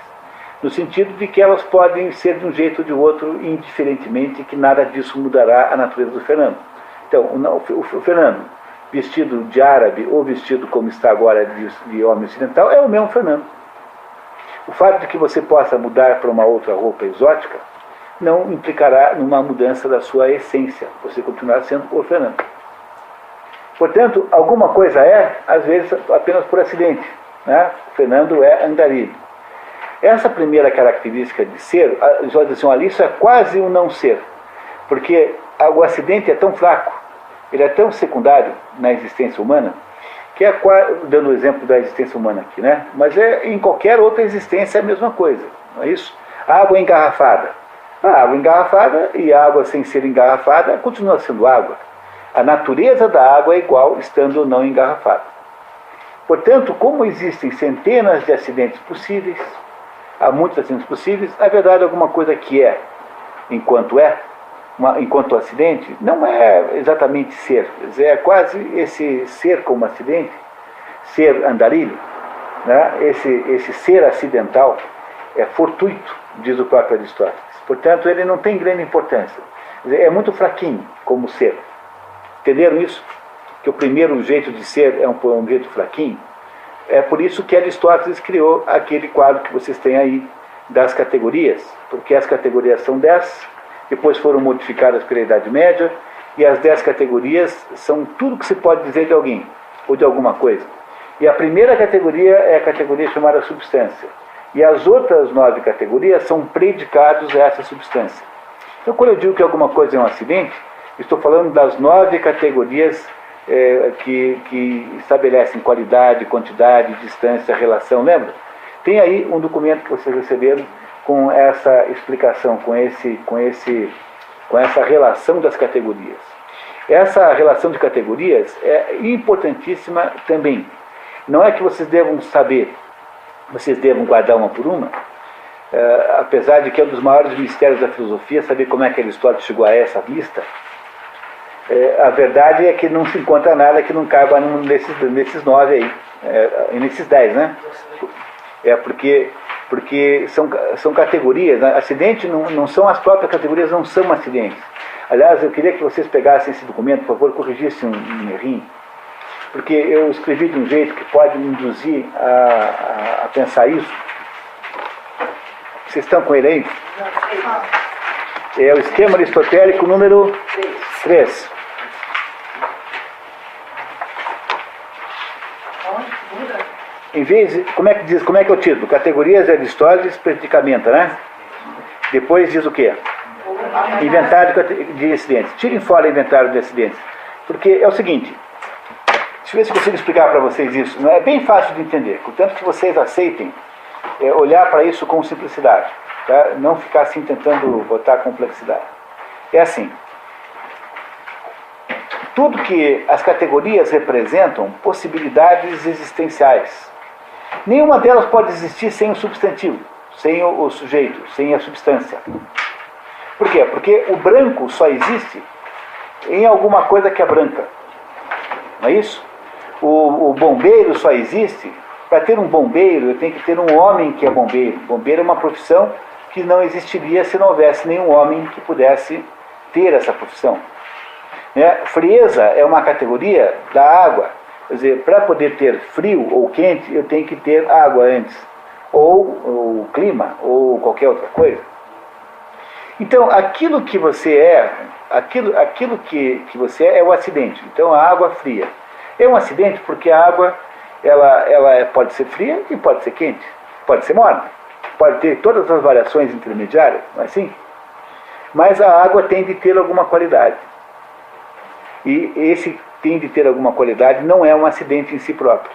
Speaker 2: No sentido de que elas podem ser de um jeito ou de outro, indiferentemente, que nada disso mudará a natureza do Fernando. Então, o Fernando, vestido de árabe ou vestido como está agora de homem ocidental, é o mesmo Fernando. O fato de que você possa mudar para uma outra roupa exótica não implicará numa mudança da sua essência. Você continuará sendo o Fernando. Portanto, alguma coisa às vezes, apenas por acidente. Né? O Fernando é andarilho. Essa primeira característica de ser, isso é quase um não ser, porque o acidente é tão fraco, ele é tão secundário na existência humana, que dando o exemplo da existência humana aqui, né? Mas em qualquer outra existência é a mesma coisa, não é isso? A água engarrafada. A água engarrafada e a água sem ser engarrafada continua sendo água. A natureza da água é igual, estando ou não engarrafada. Portanto, como existem centenas de acidentes possíveis, há muitos acidentes possíveis, na verdade alguma coisa que enquanto acidente, não é exatamente ser. É quase esse ser como acidente, ser andarilho, né? Esse ser acidental é fortuito, diz o próprio Aristóteles. Portanto, ele não tem grande importância. É muito fraquinho como ser. Entenderam isso? Que o primeiro jeito de ser é um jeito fraquinho? É por isso que Aristóteles criou aquele quadro que vocês têm aí, das categorias, porque as categorias são 10, depois foram modificadas pela Idade Média, e as 10 categorias são tudo que se pode dizer de alguém, ou de alguma coisa. E a primeira categoria é a categoria chamada substância, E as outras 9 categorias são predicados a essa substância. Então, quando eu digo que alguma coisa é um acidente, estou falando das 9 categorias que estabelecem qualidade, quantidade, distância, relação. Lembra? Tem aí um documento que vocês receberam com essa explicação, com essa relação das categorias. Essa relação de categorias é importantíssima também. Não é que vocês devam saber, vocês devam guardar uma por uma, apesar de que é um dos maiores mistérios da filosofia saber como é que Aristóteles chegou a essa lista. A verdade é que não se encontra nada que não caiba nesses 9 aí, nesses 10, né? Porque são categorias, né? Acidente não são as próprias categorias, não são acidentes. Aliás, eu queria que vocês pegassem esse documento, por favor, corrigissem um errinho, porque eu escrevi de um jeito que pode me induzir a pensar isso. Vocês estão com ele aí? É o esquema aristotélico número 3. Em vez de, como é que é o título? Categorias de Aristóteles, predicamenta, né? Depois diz o quê? Inventário de acidentes. Tirem fora inventário de acidentes. Porque é o seguinte, deixa eu ver se consigo explicar para vocês isso. Não é bem fácil de entender, contanto que vocês aceitem olhar para isso com simplicidade, tá? Não ficar assim tentando botar complexidade. É assim, tudo que as categorias representam possibilidades existenciais. Nenhuma delas pode existir sem o substantivo, sem o sujeito, sem a substância. Por quê? Porque o branco só existe em alguma coisa que é branca. Não é isso? O bombeiro só existe. Para ter um bombeiro, eu tenho que ter um homem que é bombeiro. Bombeiro é uma profissão que não existiria se não houvesse nenhum homem que pudesse ter essa profissão. Frieza é uma categoria da água. Quer dizer, para poder ter frio ou quente, eu tenho que ter água antes. Ou o clima, ou qualquer outra coisa. Então, aquilo que você é, aquilo que você é o acidente. Então, a água fria. É um acidente porque a água ela pode ser fria e pode ser quente. Pode ser morna. Pode ter todas as variações intermediárias, não é assim? Mas a água tem de ter alguma qualidade. E esse tem de ter alguma qualidade não é um acidente em si próprio.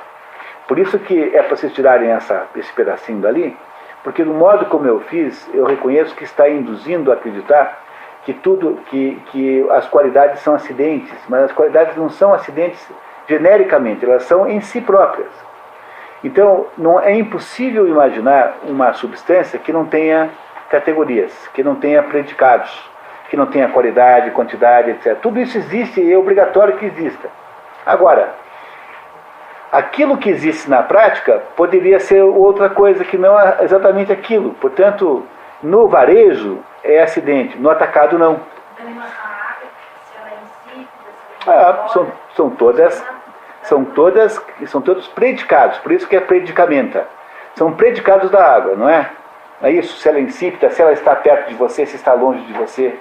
Speaker 2: Por isso que é para vocês tirarem esse pedacinho dali, porque do modo como eu fiz, eu reconheço que está induzindo a acreditar que as qualidades são acidentes, mas as qualidades não são acidentes genericamente, elas são em si próprias. Então, não é impossível imaginar uma substância que não tenha categorias, que não tenha predicados, que não tenha qualidade, quantidade, etc. Tudo isso existe e é obrigatório que exista. Agora, aquilo que existe na prática poderia ser outra coisa que não é exatamente aquilo. Portanto, no varejo é acidente, no atacado não. São todos predicados, por isso que é predicamenta. São predicados da água, não é? É isso, se ela é insípida, se ela está perto de você, se está longe de você,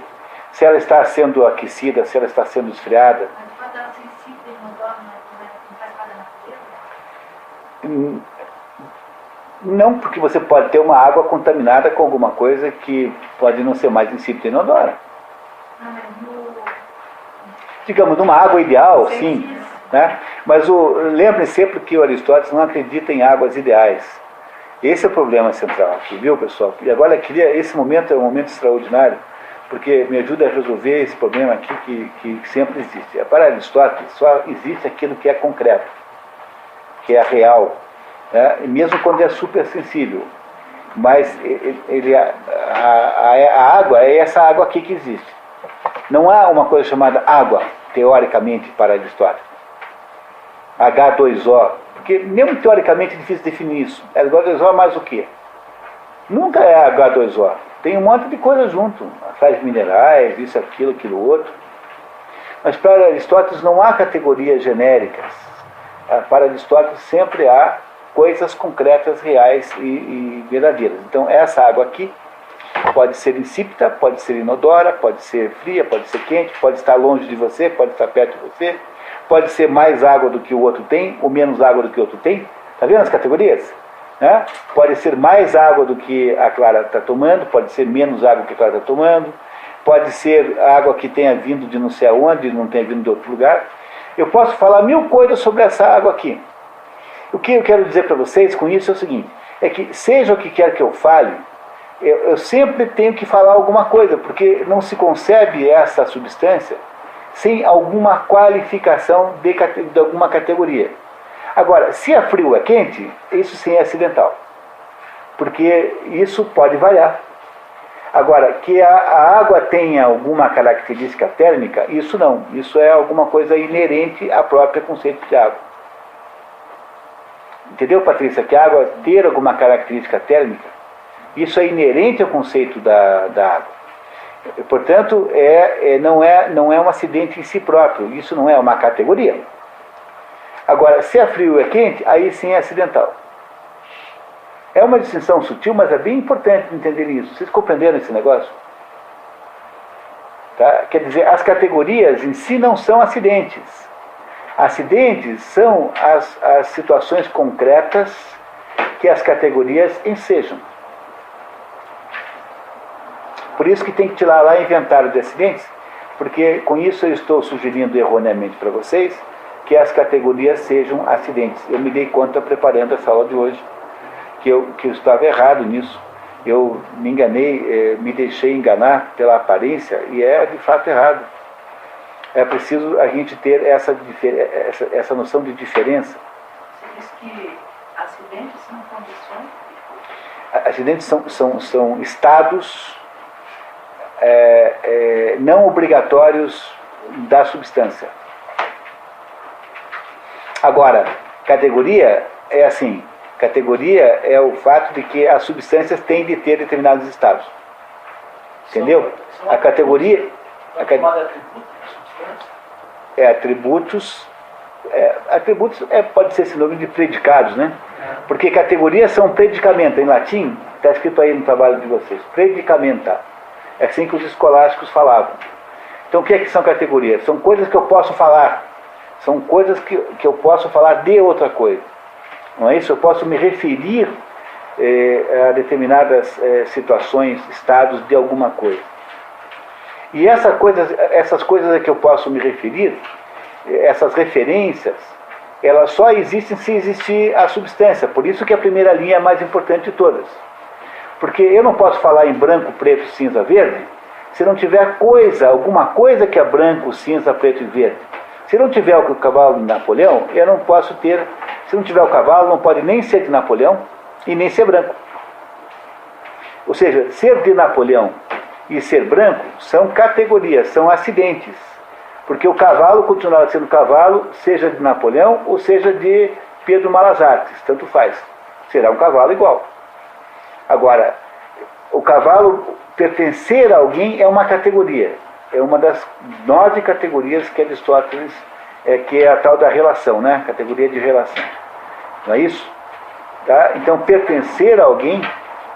Speaker 2: se ela está sendo aquecida, se ela está sendo esfriada.
Speaker 3: Mas quando ela se insípida e não dorme, não faz parte da natureza?
Speaker 2: Não, porque você pode ter uma água contaminada com alguma coisa que pode não ser mais insípida e inodora.
Speaker 3: Não, mas
Speaker 2: digamos, numa água ideal, sim. Né? Mas lembre sempre que o Aristóteles não acredita em águas ideais. Esse é o problema central aqui, viu, pessoal? E agora esse momento é um momento extraordinário, porque me ajuda a resolver esse problema aqui que sempre existe. Para Aristóteles só existe aquilo que é concreto, que é real, né? Mesmo quando é super sensível. Mas a água é essa água aqui que existe. Não há uma coisa chamada água, teoricamente, para Aristóteles. H2O. Porque mesmo teoricamente é difícil definir isso. H2O mais o quê? Nunca é H2O. Tem um monte de coisa junto. Sais minerais, isso, aquilo outro. Mas para Aristóteles não há categorias genéricas. Para Aristóteles sempre há coisas concretas, reais e verdadeiras. Então essa água aqui pode ser insípida, pode ser inodora, pode ser fria, pode ser quente, pode estar longe de você, pode estar perto de você, pode ser mais água do que o outro tem, ou menos água do que o outro tem. Está vendo as categorias? né? Pode ser mais água do que a Clara está tomando, pode ser menos água que a Clara está tomando, pode ser água que tenha vindo de não sei aonde, não tenha vindo de outro lugar. Eu posso falar 1000 coisas sobre essa água aqui. O que eu quero dizer para vocês com isso é o seguinte, é que seja o que quer que eu fale, eu sempre tenho que falar alguma coisa, porque não se concebe essa substância sem alguma qualificação de alguma categoria. Agora, se é frio ou é quente, isso sim é acidental, porque isso pode variar. Agora, que a água tenha alguma característica térmica, isso não. Isso é alguma coisa inerente ao próprio conceito de água. Entendeu, Patrícia? Que a água ter alguma característica térmica, isso é inerente ao conceito da água. Portanto, não é um acidente em si próprio. Isso não é uma categoria. Agora, se é frio ou é quente, aí sim é acidental. É uma distinção sutil, mas é bem importante entender isso. Vocês compreenderam esse negócio? Tá? Quer dizer, as categorias em si não são acidentes. Acidentes são as situações concretas que as categorias ensejam. Por isso que tem que tirar lá inventário de acidentes, porque com isso eu estou sugerindo erroneamente para vocês que as categorias sejam acidentes. Eu me dei conta preparando essa aula de hoje que eu estava errado nisso. Eu me enganei, me deixei enganar pela aparência e é de fato errado. É preciso a gente ter essa noção de diferença.
Speaker 4: Você diz que acidentes são condições?
Speaker 2: Acidentes são estados não obrigatórios da substância. Agora, categoria é assim. Categoria é o fato de que as substâncias têm de ter determinados estados. Entendeu? A categoria... Atributos. Atributos pode ser sinônimo de predicados, né? Porque categorias são predicamenta. Em latim, está escrito aí no trabalho de vocês. Predicamenta. É assim que os escolásticos falavam. Então, o que é que são categorias? São coisas que eu posso falar. São coisas que eu posso falar de outra coisa. Não é isso? Eu posso me referir a determinadas situações, estados de alguma coisa. E essas coisas a que eu posso me referir, essas referências, elas só existem se existir a substância. Por isso que a primeira linha é a mais importante de todas. Porque eu não posso falar em branco, preto, cinza, verde, se não tiver alguma coisa que é branco, cinza, preto e verde. Se não tiver o cavalo de Napoleão, eu não posso ter... Se não tiver o cavalo, não pode nem ser de Napoleão e nem ser branco. Ou seja, ser de Napoleão e ser branco são categorias, são acidentes. Porque o cavalo continuará sendo cavalo, seja de Napoleão ou seja de Pedro Malas Artes, tanto faz. Será um cavalo igual. Agora, o cavalo pertencer a alguém é uma categoria. É uma das 9 categorias que Aristóteles, que é a tal da relação, né? Categoria de relação. Não é isso? Tá? Então, pertencer a alguém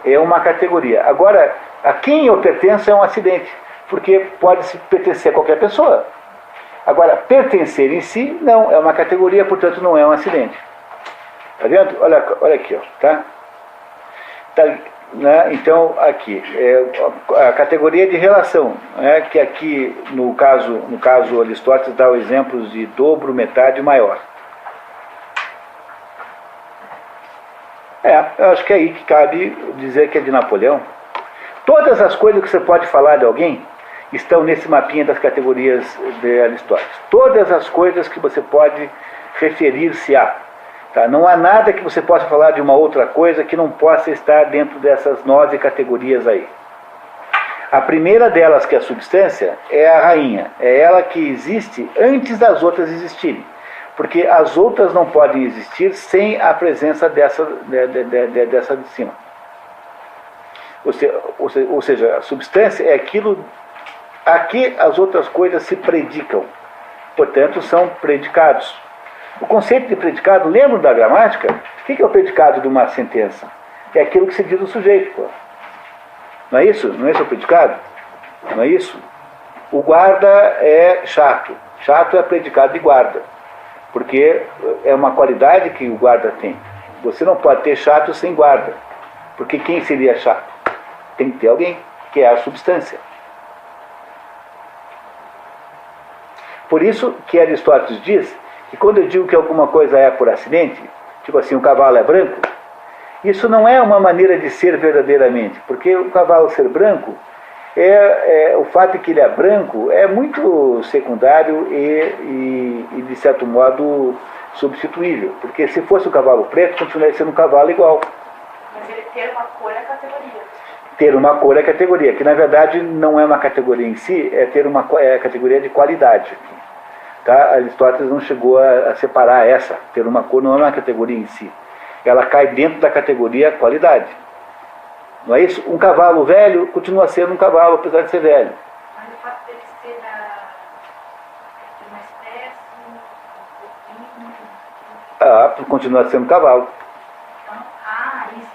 Speaker 2: é uma categoria. Agora, a quem eu pertenço é um acidente, porque pode-se pertencer a qualquer pessoa. Agora, pertencer em si, não, é uma categoria, portanto, não é um acidente. Tá vendo? Olha aqui, ó, tá? Né? Então, aqui, a categoria de relação, né? Que aqui, no caso Aristóteles dá os exemplos de dobro, metade e maior. Eu acho que é aí que cabe dizer que é de Napoleão. Todas as coisas que você pode falar de alguém estão nesse mapinha das categorias de Aristóteles. Todas as coisas que você pode referir-se a. Tá? Não há nada que você possa falar de uma outra coisa que não possa estar dentro dessas 9 categorias aí. A primeira delas, que é a substância, é a rainha. É ela que existe antes das outras existirem. Porque as outras não podem existir sem a presença dessa de cima. Ou seja, a substância é aquilo a que as outras coisas se predicam. Portanto, são predicados. O conceito de predicado, lembram da gramática? O que é o predicado de uma sentença? É aquilo que se diz do sujeito. Pô. Não é isso? Não é esse o predicado? Não é isso? O guarda é chato. Chato é predicado de guarda. Porque é uma qualidade que o guarda tem. Você não pode ter chato sem guarda, porque quem seria chato? Tem que ter alguém, que é a substância. Por isso que Aristóteles diz que quando eu digo que alguma coisa é por acidente, tipo assim, um cavalo é branco, isso não é uma maneira de ser verdadeiramente, porque o cavalo ser branco, o fato de que ele é branco é muito secundário e de certo modo, substituível. Porque se fosse um cavalo preto, continuaria sendo um cavalo igual.
Speaker 3: Mas ele ter uma cor é categoria.
Speaker 2: Ter uma cor é categoria, que na verdade não é uma categoria em si, é categoria de qualidade. Tá? Aristóteles não chegou a separar essa. Ter uma cor não é uma categoria em si. Ela cai dentro da categoria qualidade. Não é isso? Um cavalo velho continua sendo um cavalo, apesar de ser velho.
Speaker 3: Mas o fato dele ser de uma espécie,
Speaker 2: Continua sendo um cavalo.
Speaker 3: Então, isso.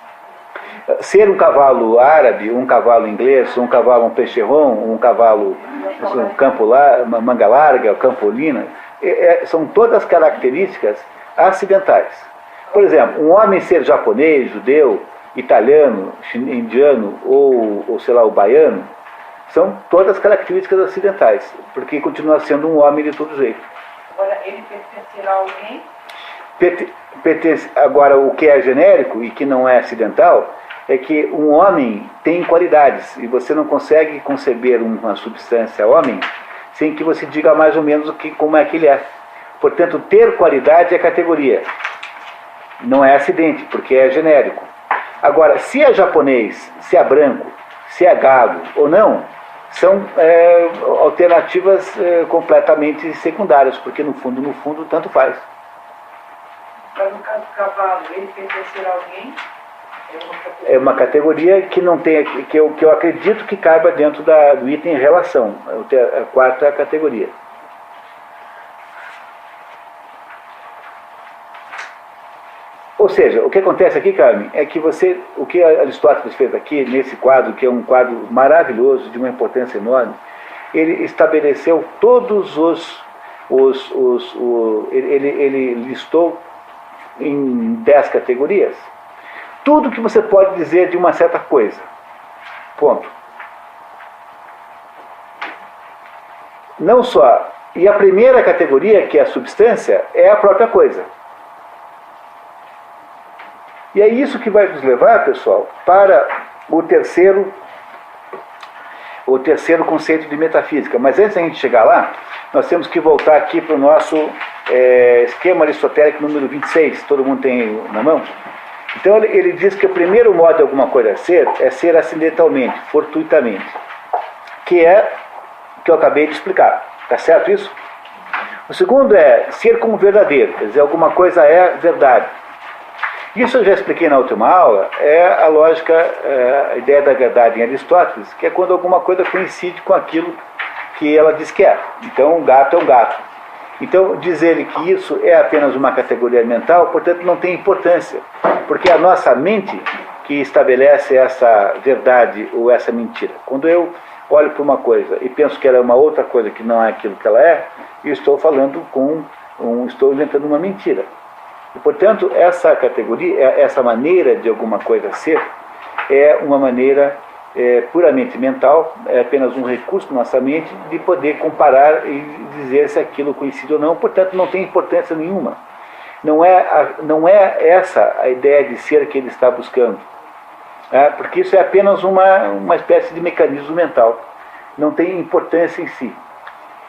Speaker 2: Ser um cavalo árabe, um cavalo inglês, um cavalo um peixerron, um cavalo manga larga, campolina, são todas características acidentais. Por exemplo, um homem ser japonês, judeu, italiano, indiano ou sei lá, o baiano, são todas características acidentais, porque continua sendo um homem de todo jeito.
Speaker 4: Agora, ele pertencerá a alguém?
Speaker 2: Agora, o que é genérico e que não é acidental é que um homem tem qualidades e você não consegue conceber uma substância homem sem que você diga mais ou menos como é que ele é. Portanto, ter qualidade é categoria. Não é acidente, porque é genérico. Agora, se é japonês, se é branco, se é galo ou não, são alternativas completamente secundárias, porque no fundo, tanto faz.
Speaker 4: Mas no caso do cavalo, ele pertencerá a alguém?
Speaker 2: É uma categoria que não tem, que eu acredito que caiba dentro do item relação, a quarta categoria. Ou seja, o que acontece aqui, Carmen, é que o que Aristóteles fez aqui, nesse quadro, que é um quadro maravilhoso, de uma importância enorme, ele estabeleceu todos ele listou em 10 categorias, tudo que você pode dizer de uma certa coisa. Ponto. Não só. E a primeira categoria, que é a substância, é a própria coisa. E é isso que vai nos levar, pessoal, para o terceiro conceito de metafísica. Mas antes da gente chegar lá, nós temos que voltar aqui para o nosso esquema aristotélico número 26. Todo mundo tem na mão? Então ele diz que o primeiro modo de alguma coisa ser é ser acidentalmente, fortuitamente. Que é o que eu acabei de explicar. Está certo isso? O segundo é ser como verdadeiro, quer dizer, alguma coisa é verdade. Isso eu já expliquei na última aula, é a lógica, a ideia da verdade em Aristóteles, que é quando alguma coisa coincide com aquilo que ela diz que é. Então, um gato é um gato. Então, dizer que isso é apenas uma categoria mental, portanto, não tem importância, porque é a nossa mente que estabelece essa verdade ou essa mentira. Quando eu olho para uma coisa e penso que ela é uma outra coisa que não é aquilo que ela é, eu estou falando estou inventando uma mentira. E, portanto, essa categoria, essa maneira de alguma coisa ser, é uma maneira puramente mental, é apenas um recurso da nossa mente de poder comparar e dizer se aquilo coincide ou não, portanto, não tem importância nenhuma. Não é essa a ideia de ser que ele está buscando, porque isso é apenas uma espécie de mecanismo mental, não tem importância em si.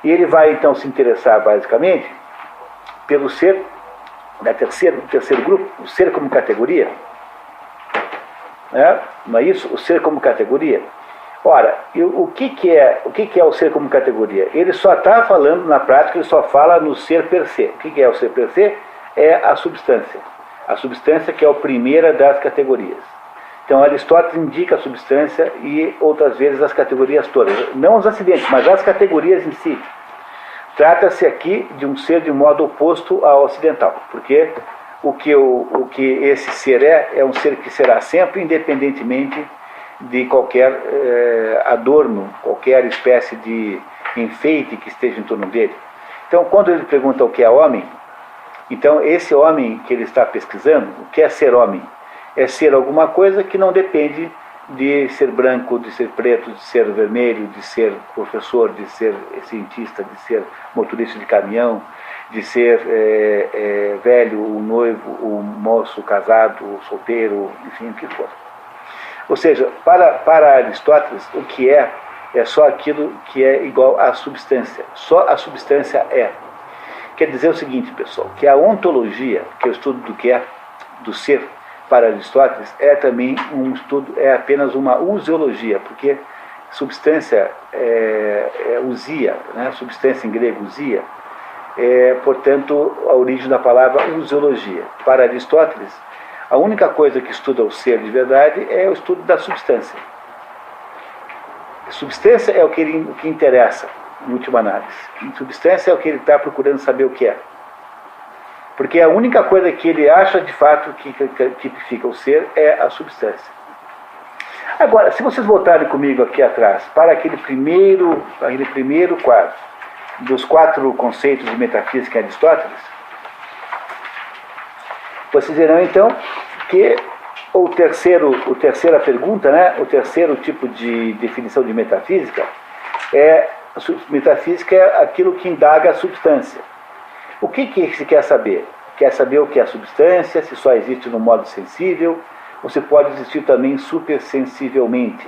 Speaker 2: E ele vai, então, se interessar, basicamente, pelo ser. O terceiro grupo, o ser como categoria. Não é isso? O ser como categoria. Ora, o que é o ser como categoria? Ele só está falando, na prática, ele só fala no ser per se. O que é o ser per se? É a substância. A substância que é a primeira das categorias. Então, Aristóteles indica a substância e, outras vezes, as categorias todas. Não os acidentes, mas as categorias em si. Trata-se aqui de um ser de modo oposto ao ocidental, porque o que esse ser é um ser que será sempre, independentemente de qualquer adorno, qualquer espécie de enfeite que esteja em torno dele. Então, quando ele pergunta o que é homem, Então, esse homem que ele está pesquisando, o que é ser homem? É ser alguma coisa que não depende de ser branco, de ser preto, de ser vermelho, de ser professor, de ser cientista, de ser motorista de caminhão, de ser velho, o noivo, o moço, o casado, o solteiro, enfim, o que for. Ou seja, para Aristóteles, o que é só aquilo que é igual à substância. Só a substância é. Quer dizer o seguinte, pessoal, que a ontologia, que é o estudo do que é, do ser, para Aristóteles, é também um estudo, é apenas uma usiologia, porque substância usia, né? Substância em grego, usia, portanto, a origem da palavra usiologia. Para Aristóteles, a única coisa que estuda o ser de verdade é o estudo da substância. Substância é o que interessa, em última análise. Substância é o que ele está procurando saber o que é. Porque a única coisa que ele acha de fato que tipifica o ser é a substância. Agora, se vocês voltarem comigo aqui atrás, para aquele primeiro quadro dos 4 conceitos de metafísica em Aristóteles, vocês verão então que a terceira pergunta, né, o terceiro tipo de definição de metafísica metafísica é aquilo que indaga a substância. O que se quer saber? Quer saber o que é a substância, se só existe no modo sensível, ou se pode existir também supersensivelmente.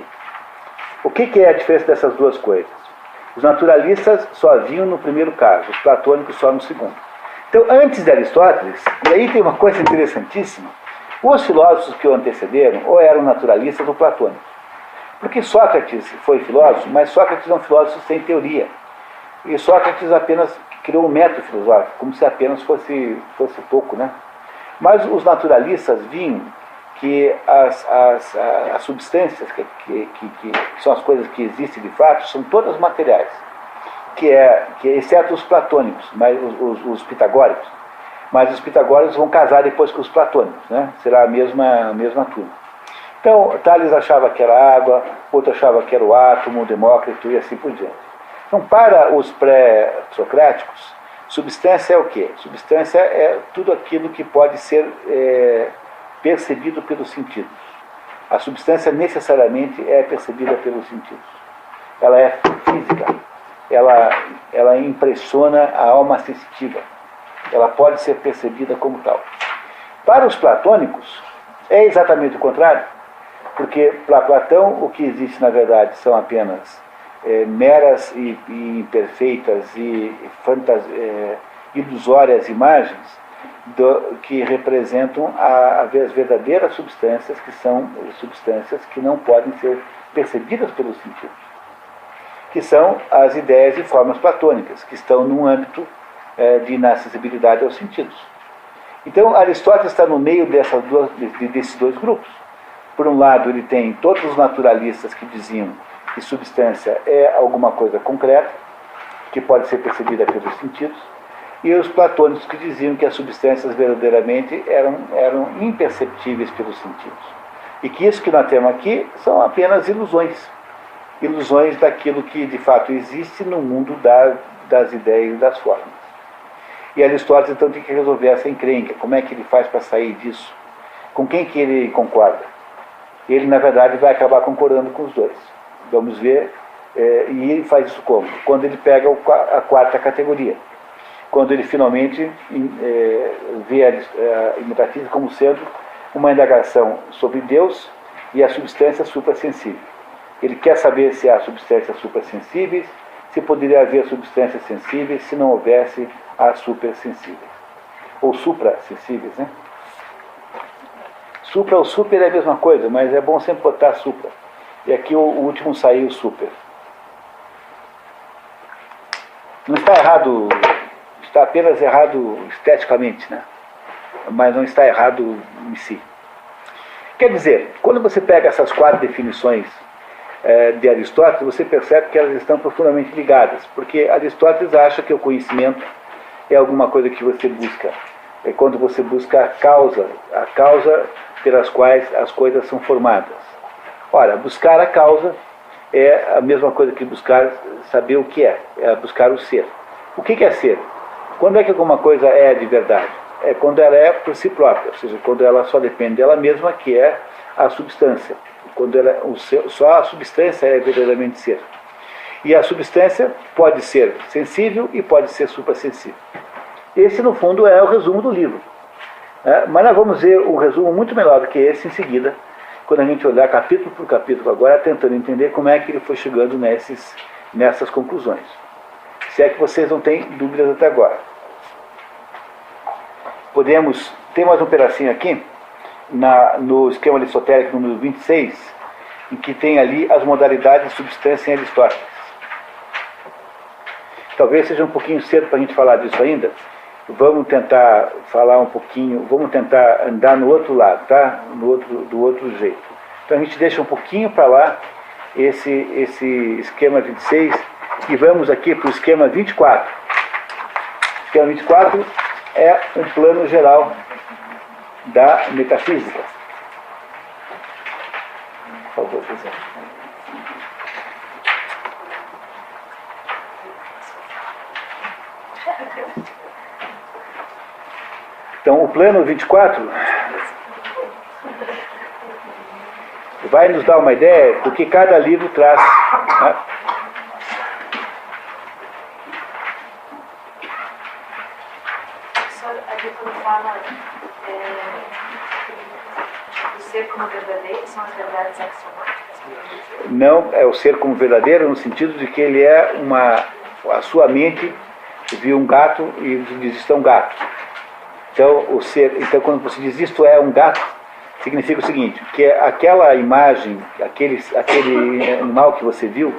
Speaker 2: O que é a diferença dessas duas coisas? Os naturalistas só viam no primeiro caso, os platônicos só no segundo. Então, antes de Aristóteles, e aí tem uma coisa interessantíssima, os filósofos que o antecederam ou eram naturalistas ou platônicos. Porque Sócrates foi filósofo, mas Sócrates é um filósofo sem teoria. E Sócrates apenas criou um método filosófico, como se apenas fosse pouco, né? Mas os naturalistas viam que as substâncias, que são as coisas que existem de fato, são todas materiais, exceto os platônicos, mas os pitagóricos. Mas os pitagóricos vão casar depois com os platônicos, né? Será a mesma turma. Então, Tales achava que era água, outro achava que era o átomo, o Demócrito e assim por diante. Então, para os pré-socráticos, substância é o quê? Substância é tudo aquilo que pode ser percebido pelos sentidos. A substância necessariamente é percebida pelos sentidos. Ela é física. Ela impressiona a alma sensitiva. Ela pode ser percebida como tal. Para os platônicos, é exatamente o contrário. Porque, para Platão, o que existe, na verdade, são apenas meras e imperfeitas e ilusórias imagens que representam as verdadeiras substâncias, que são substâncias que não podem ser percebidas pelos sentidos, que são as ideias e formas platônicas, que estão num âmbito de inacessibilidade aos sentidos. Então, Aristóteles está no meio desses dois grupos. Por um lado, ele tem todos os naturalistas que diziam que substância é alguma coisa concreta, que pode ser percebida pelos sentidos, e os platônicos que diziam que as substâncias verdadeiramente eram imperceptíveis pelos sentidos. E que isso que nós temos aqui são apenas ilusões. Ilusões daquilo que de fato existe no mundo das ideias e das formas. E Aristóteles então tem que resolver essa encrenca. Como é que ele faz para sair disso? Com quem que ele concorda? Ele, na verdade, vai acabar concordando com os dois. Vamos ver. E ele faz isso como? Quando ele pega a quarta categoria. Quando ele finalmente vê a metafísica como sendo uma indagação sobre Deus e a substância suprassensível. Ele quer saber se há substâncias suprassensíveis, se poderia haver substâncias sensíveis se não houvesse as supersensíveis. Ou suprassensíveis, né? Supra ou super é a mesma coisa, mas é bom sempre botar supra. E aqui o último saiu super. Não está errado, está apenas errado esteticamente, né? Mas não está errado em si. Quer dizer, quando você pega essas 4 definições de Aristóteles, você percebe que elas estão profundamente ligadas, porque Aristóteles acha que o conhecimento é alguma coisa que você busca. É quando você busca a causa pelas quais as coisas são formadas. Ora, buscar a causa é a mesma coisa que buscar saber o que é buscar o ser. O que é ser? Quando é que alguma coisa é de verdade? é quando ela é por si própria, ou seja, quando ela só depende dela mesma, que é a substância. Quando ela, só a substância é verdadeiramente ser. E a substância pode ser sensível e pode ser suprassensível. Esse, no fundo, é o resumo do livro. Mas nós vamos ver um resumo muito melhor do que esse em seguida, quando a gente olhar capítulo por capítulo agora, tentando entender como é que ele foi chegando nessas conclusões. Se é que vocês não têm dúvidas até agora. Tem mais um pedacinho aqui, no esquema aristotélico número 26, em que tem ali as modalidades de substância em Aristóteles. Talvez seja um pouquinho cedo para a gente falar disso ainda. Vamos tentar falar um pouquinho, vamos tentar andar no outro lado, tá? Do outro jeito. Então a gente deixa um pouquinho para lá esse esquema 26 e vamos aqui para o esquema 24. O esquema 24 é um plano geral da metafísica. Por favor, professor. Então, o plano 24 vai nos dar uma ideia do que cada livro traz. Né?
Speaker 3: Aqui quando fala do ser como verdadeiro, são as verdades axiomáticas?
Speaker 2: Não, é o ser como verdadeiro no sentido de que ele é a sua mente viu um gato e diz isto é um gato. Então, quando você diz isto é um gato, significa o seguinte, que aquela imagem, aquele animal que você viu,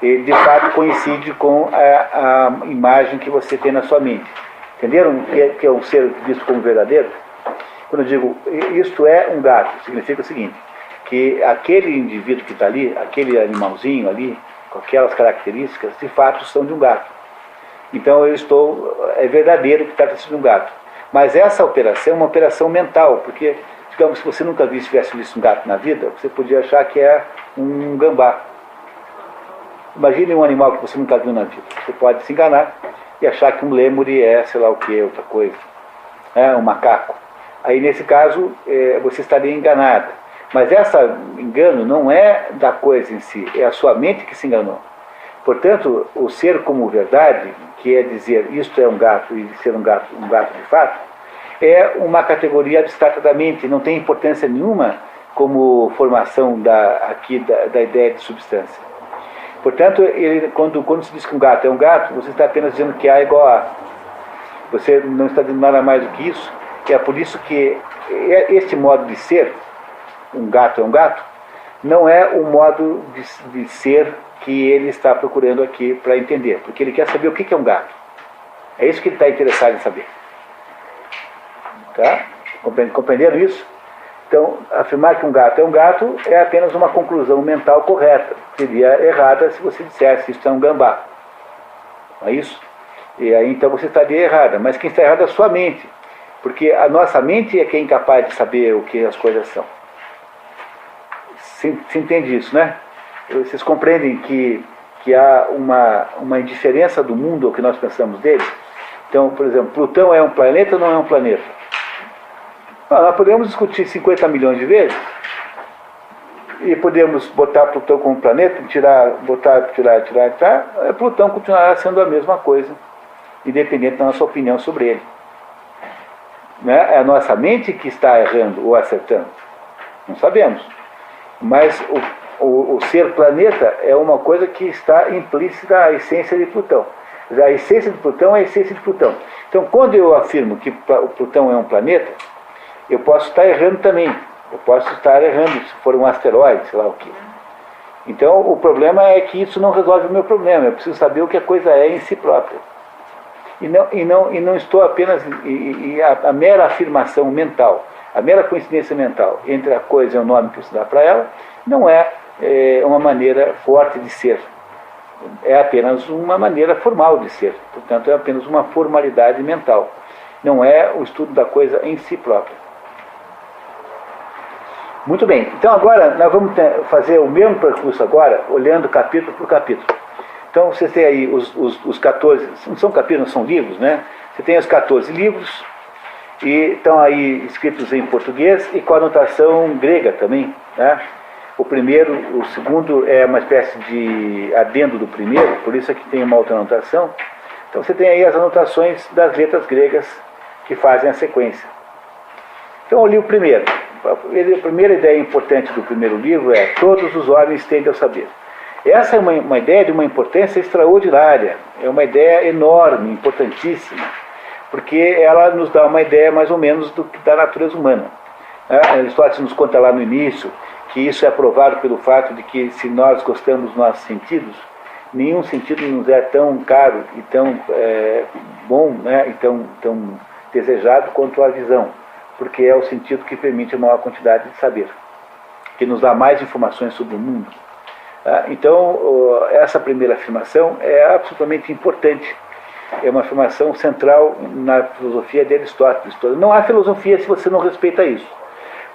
Speaker 2: ele de fato coincide com a imagem que você tem na sua mente. Entenderam que é um ser visto como verdadeiro? Quando eu digo isto é um gato, significa o seguinte, que aquele indivíduo que está ali, aquele animalzinho ali, com aquelas características, de fato são de um gato. Então é verdadeiro que trata-se de um gato. Mas essa operação é uma operação mental, porque, digamos, se você nunca tivesse visto um gato na vida, você podia achar que é um gambá. Imagine um animal que você nunca viu na vida. Você pode se enganar e achar que um lêmure é, sei lá o que, outra coisa. Um macaco. Aí, nesse caso, você estaria enganada. Mas esse engano não é da coisa em si, é a sua mente que se enganou. Portanto, o ser como verdade, que é dizer isto é um gato e ser um gato de fato, é uma categoria abstrata da mente, não tem importância nenhuma como formação da ideia de substância. Portanto, quando se diz que um gato é um gato, você está apenas dizendo que A é igual a A. Você não está dizendo nada mais do que isso, e é por isso que este modo de ser, um gato é um gato, não é o modo de ser que ele está procurando aqui para entender, porque ele quer saber o que é um gato. É isso que ele está interessado em saber. Tá? Compreenderam isso? Então, afirmar que um gato é apenas uma conclusão mental correta. Seria errada se você dissesse isso é um gambá. Não é isso? E aí então você estaria errada. Mas quem está errado é a sua mente. Porque a nossa mente é quem é incapaz de saber o que as coisas são. Se entende isso, né? Vocês compreendem que há uma indiferença do mundo ao que nós pensamos dele? Então, por exemplo, Plutão é um planeta ou não é um planeta? Nós podemos discutir 50 milhões de vezes e podemos botar Plutão como planeta, tirar, Plutão continuará sendo a mesma coisa, independente da nossa opinião sobre ele. Né? É a nossa mente que está errando ou acertando? Não sabemos. Mas o ser planeta é uma coisa que está implícita à essência de Plutão. A essência de Plutão é a essência de Plutão. Então, quando eu afirmo que o Plutão é um planeta, eu posso estar errando também. Eu posso estar errando se for um asteroide, sei lá o quê. Então, o problema é que isso não resolve o meu problema. Eu preciso saber o que a coisa é em si própria. E não estou apenas... a mera afirmação mental, a mera coincidência mental entre a coisa e o nome que você dá para ela, não é uma maneira forte de ser. É apenas uma maneira formal de ser. Portanto, é apenas uma formalidade mental. Não é o estudo da coisa em si própria. Muito bem. Então, agora, nós vamos fazer o mesmo percurso agora, olhando capítulo por capítulo. Então, vocês têm aí os 14... Não são capítulos, são livros, né? Você tem os 14 livros. e estão aí escritos em português e com a anotação grega também, né? O segundo é uma espécie de adendo do primeiro, por isso é que tem uma outra anotação. Então você tem aí as anotações das letras gregas que fazem a sequência. Então eu li o primeiro. A primeira ideia importante do primeiro livro é: todos os homens tendem ao saber. Essa é uma ideia de uma importância extraordinária, é uma ideia enorme, importantíssima, porque ela nos dá uma ideia mais ou menos da natureza humana. Aristóteles nos conta lá no início que isso é provado pelo fato de que, se nós gostamos dos nossos sentidos, nenhum sentido nos é tão caro e tão bom, né, e tão desejado quanto a visão, porque é o sentido que permite a maior quantidade de saber, que nos dá mais informações sobre o mundo. Então, essa primeira afirmação é absolutamente importante. É uma afirmação central na filosofia de Aristóteles. Não há filosofia se você não respeita isso.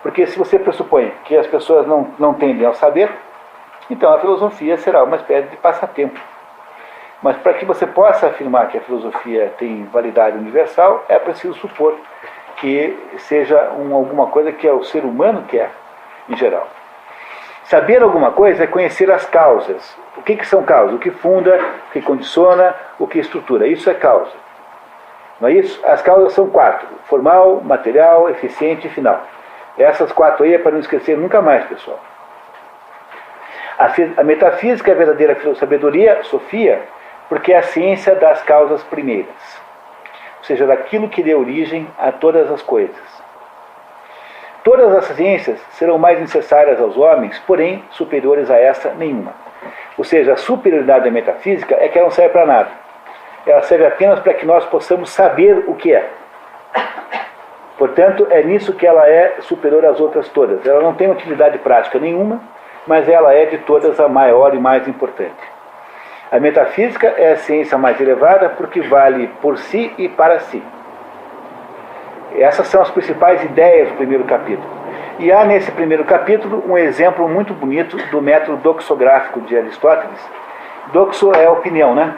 Speaker 2: Porque se você pressupõe que as pessoas não tendem ao saber, então a filosofia será uma espécie de passatempo. Mas para que você possa afirmar que a filosofia tem validade universal, é preciso supor que seja alguma coisa que o ser humano quer, em geral. Saber alguma coisa é conhecer as causas. O que são causas? O que funda, o que condiciona, o que estrutura. Isso é causa. Não é isso? As causas são 4. Formal, material, eficiente e final. Essas 4 aí é para não esquecer nunca mais, pessoal. A metafísica é a verdadeira sabedoria, Sofia, porque é a ciência das causas primeiras. Ou seja, daquilo que deu origem a todas as coisas. Todas as ciências serão mais necessárias aos homens, porém superiores a essa nenhuma. Ou seja, a superioridade da metafísica é que ela não serve para nada. Ela serve apenas para que nós possamos saber o que é. Portanto, é nisso que ela é superior às outras todas. Ela não tem utilidade prática nenhuma, mas ela é de todas a maior e mais importante. A metafísica é a ciência mais elevada porque vale por si e para si. Essas são as principais ideias do primeiro capítulo. E há nesse primeiro capítulo um exemplo muito bonito do método doxográfico de Aristóteles. Doxo é opinião, né?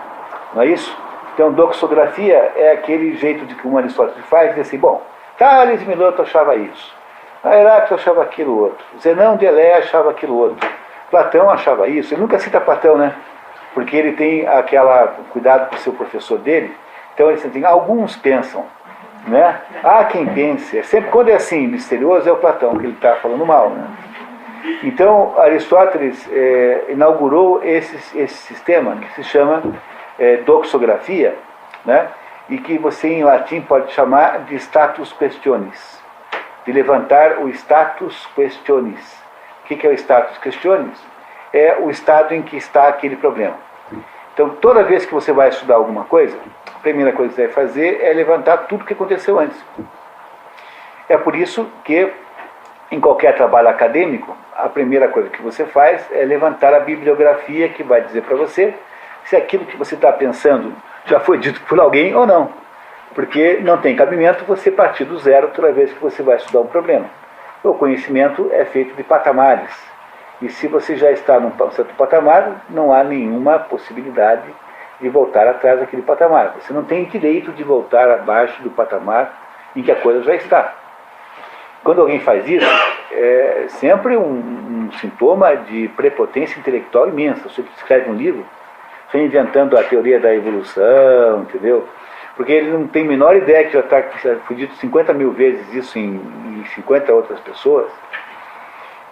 Speaker 2: Não é isso? Então, doxografia é aquele jeito de que um Aristóteles faz, diz assim: bom, Tales de Mileto achava isso, Heráclito achava aquilo outro, Zenão de Elé achava aquilo outro, Platão achava isso. Ele nunca cita Platão, né? Porque ele tem cuidado com o seu professor dele. Então ele diz assim: alguns pensam, né? Há quem pense. Sempre quando é assim, misterioso, é o Platão que ele está falando mal, né? Então Aristóteles inaugurou esse sistema que se chama doxografia, né? E que você em latim pode chamar de status questionis, de levantar o status questionis. O que é o status questionis? É o estado em que está aquele problema. Então, toda vez que você vai estudar alguma coisa, a primeira coisa que você vai fazer é levantar tudo o que aconteceu antes. É por isso que, em qualquer trabalho acadêmico, a primeira coisa que você faz é levantar a bibliografia que vai dizer para você se aquilo que você está pensando já foi dito por alguém ou não. Porque não tem cabimento você partir do zero toda vez que você vai estudar um problema. O conhecimento é feito de patamares. E se você já está num certo patamar, não há nenhuma possibilidade de voltar atrás daquele patamar. Você não tem direito de voltar abaixo do patamar em que a coisa já está. Quando alguém faz isso, é sempre um sintoma de prepotência intelectual imensa. Você escreve um livro, você inventando a teoria da evolução, entendeu? Porque ele não tem a menor ideia que já foi dito 50 mil vezes isso em 50 outras pessoas.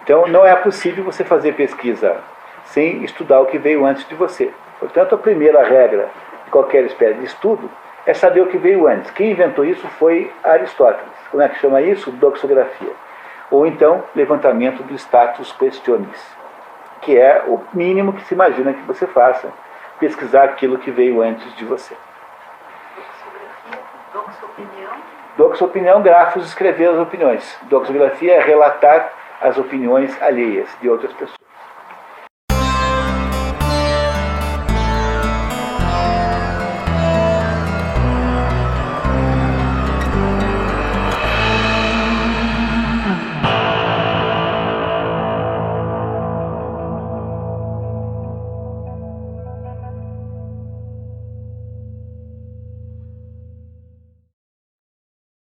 Speaker 2: Então não é possível você fazer pesquisa sem estudar o que veio antes de você. Portanto, a primeira regra de qualquer espécie de estudo é saber o que veio antes. Quem inventou isso foi Aristóteles. Como é que chama isso? Doxografia. Ou então, levantamento do status questionis, que é o mínimo que se imagina que você faça, pesquisar aquilo que veio antes de você.
Speaker 3: Doxopinião?
Speaker 2: Doxopinião, grafos, escrever as opiniões. Doxografia é relatar as opiniões alheias de outras pessoas.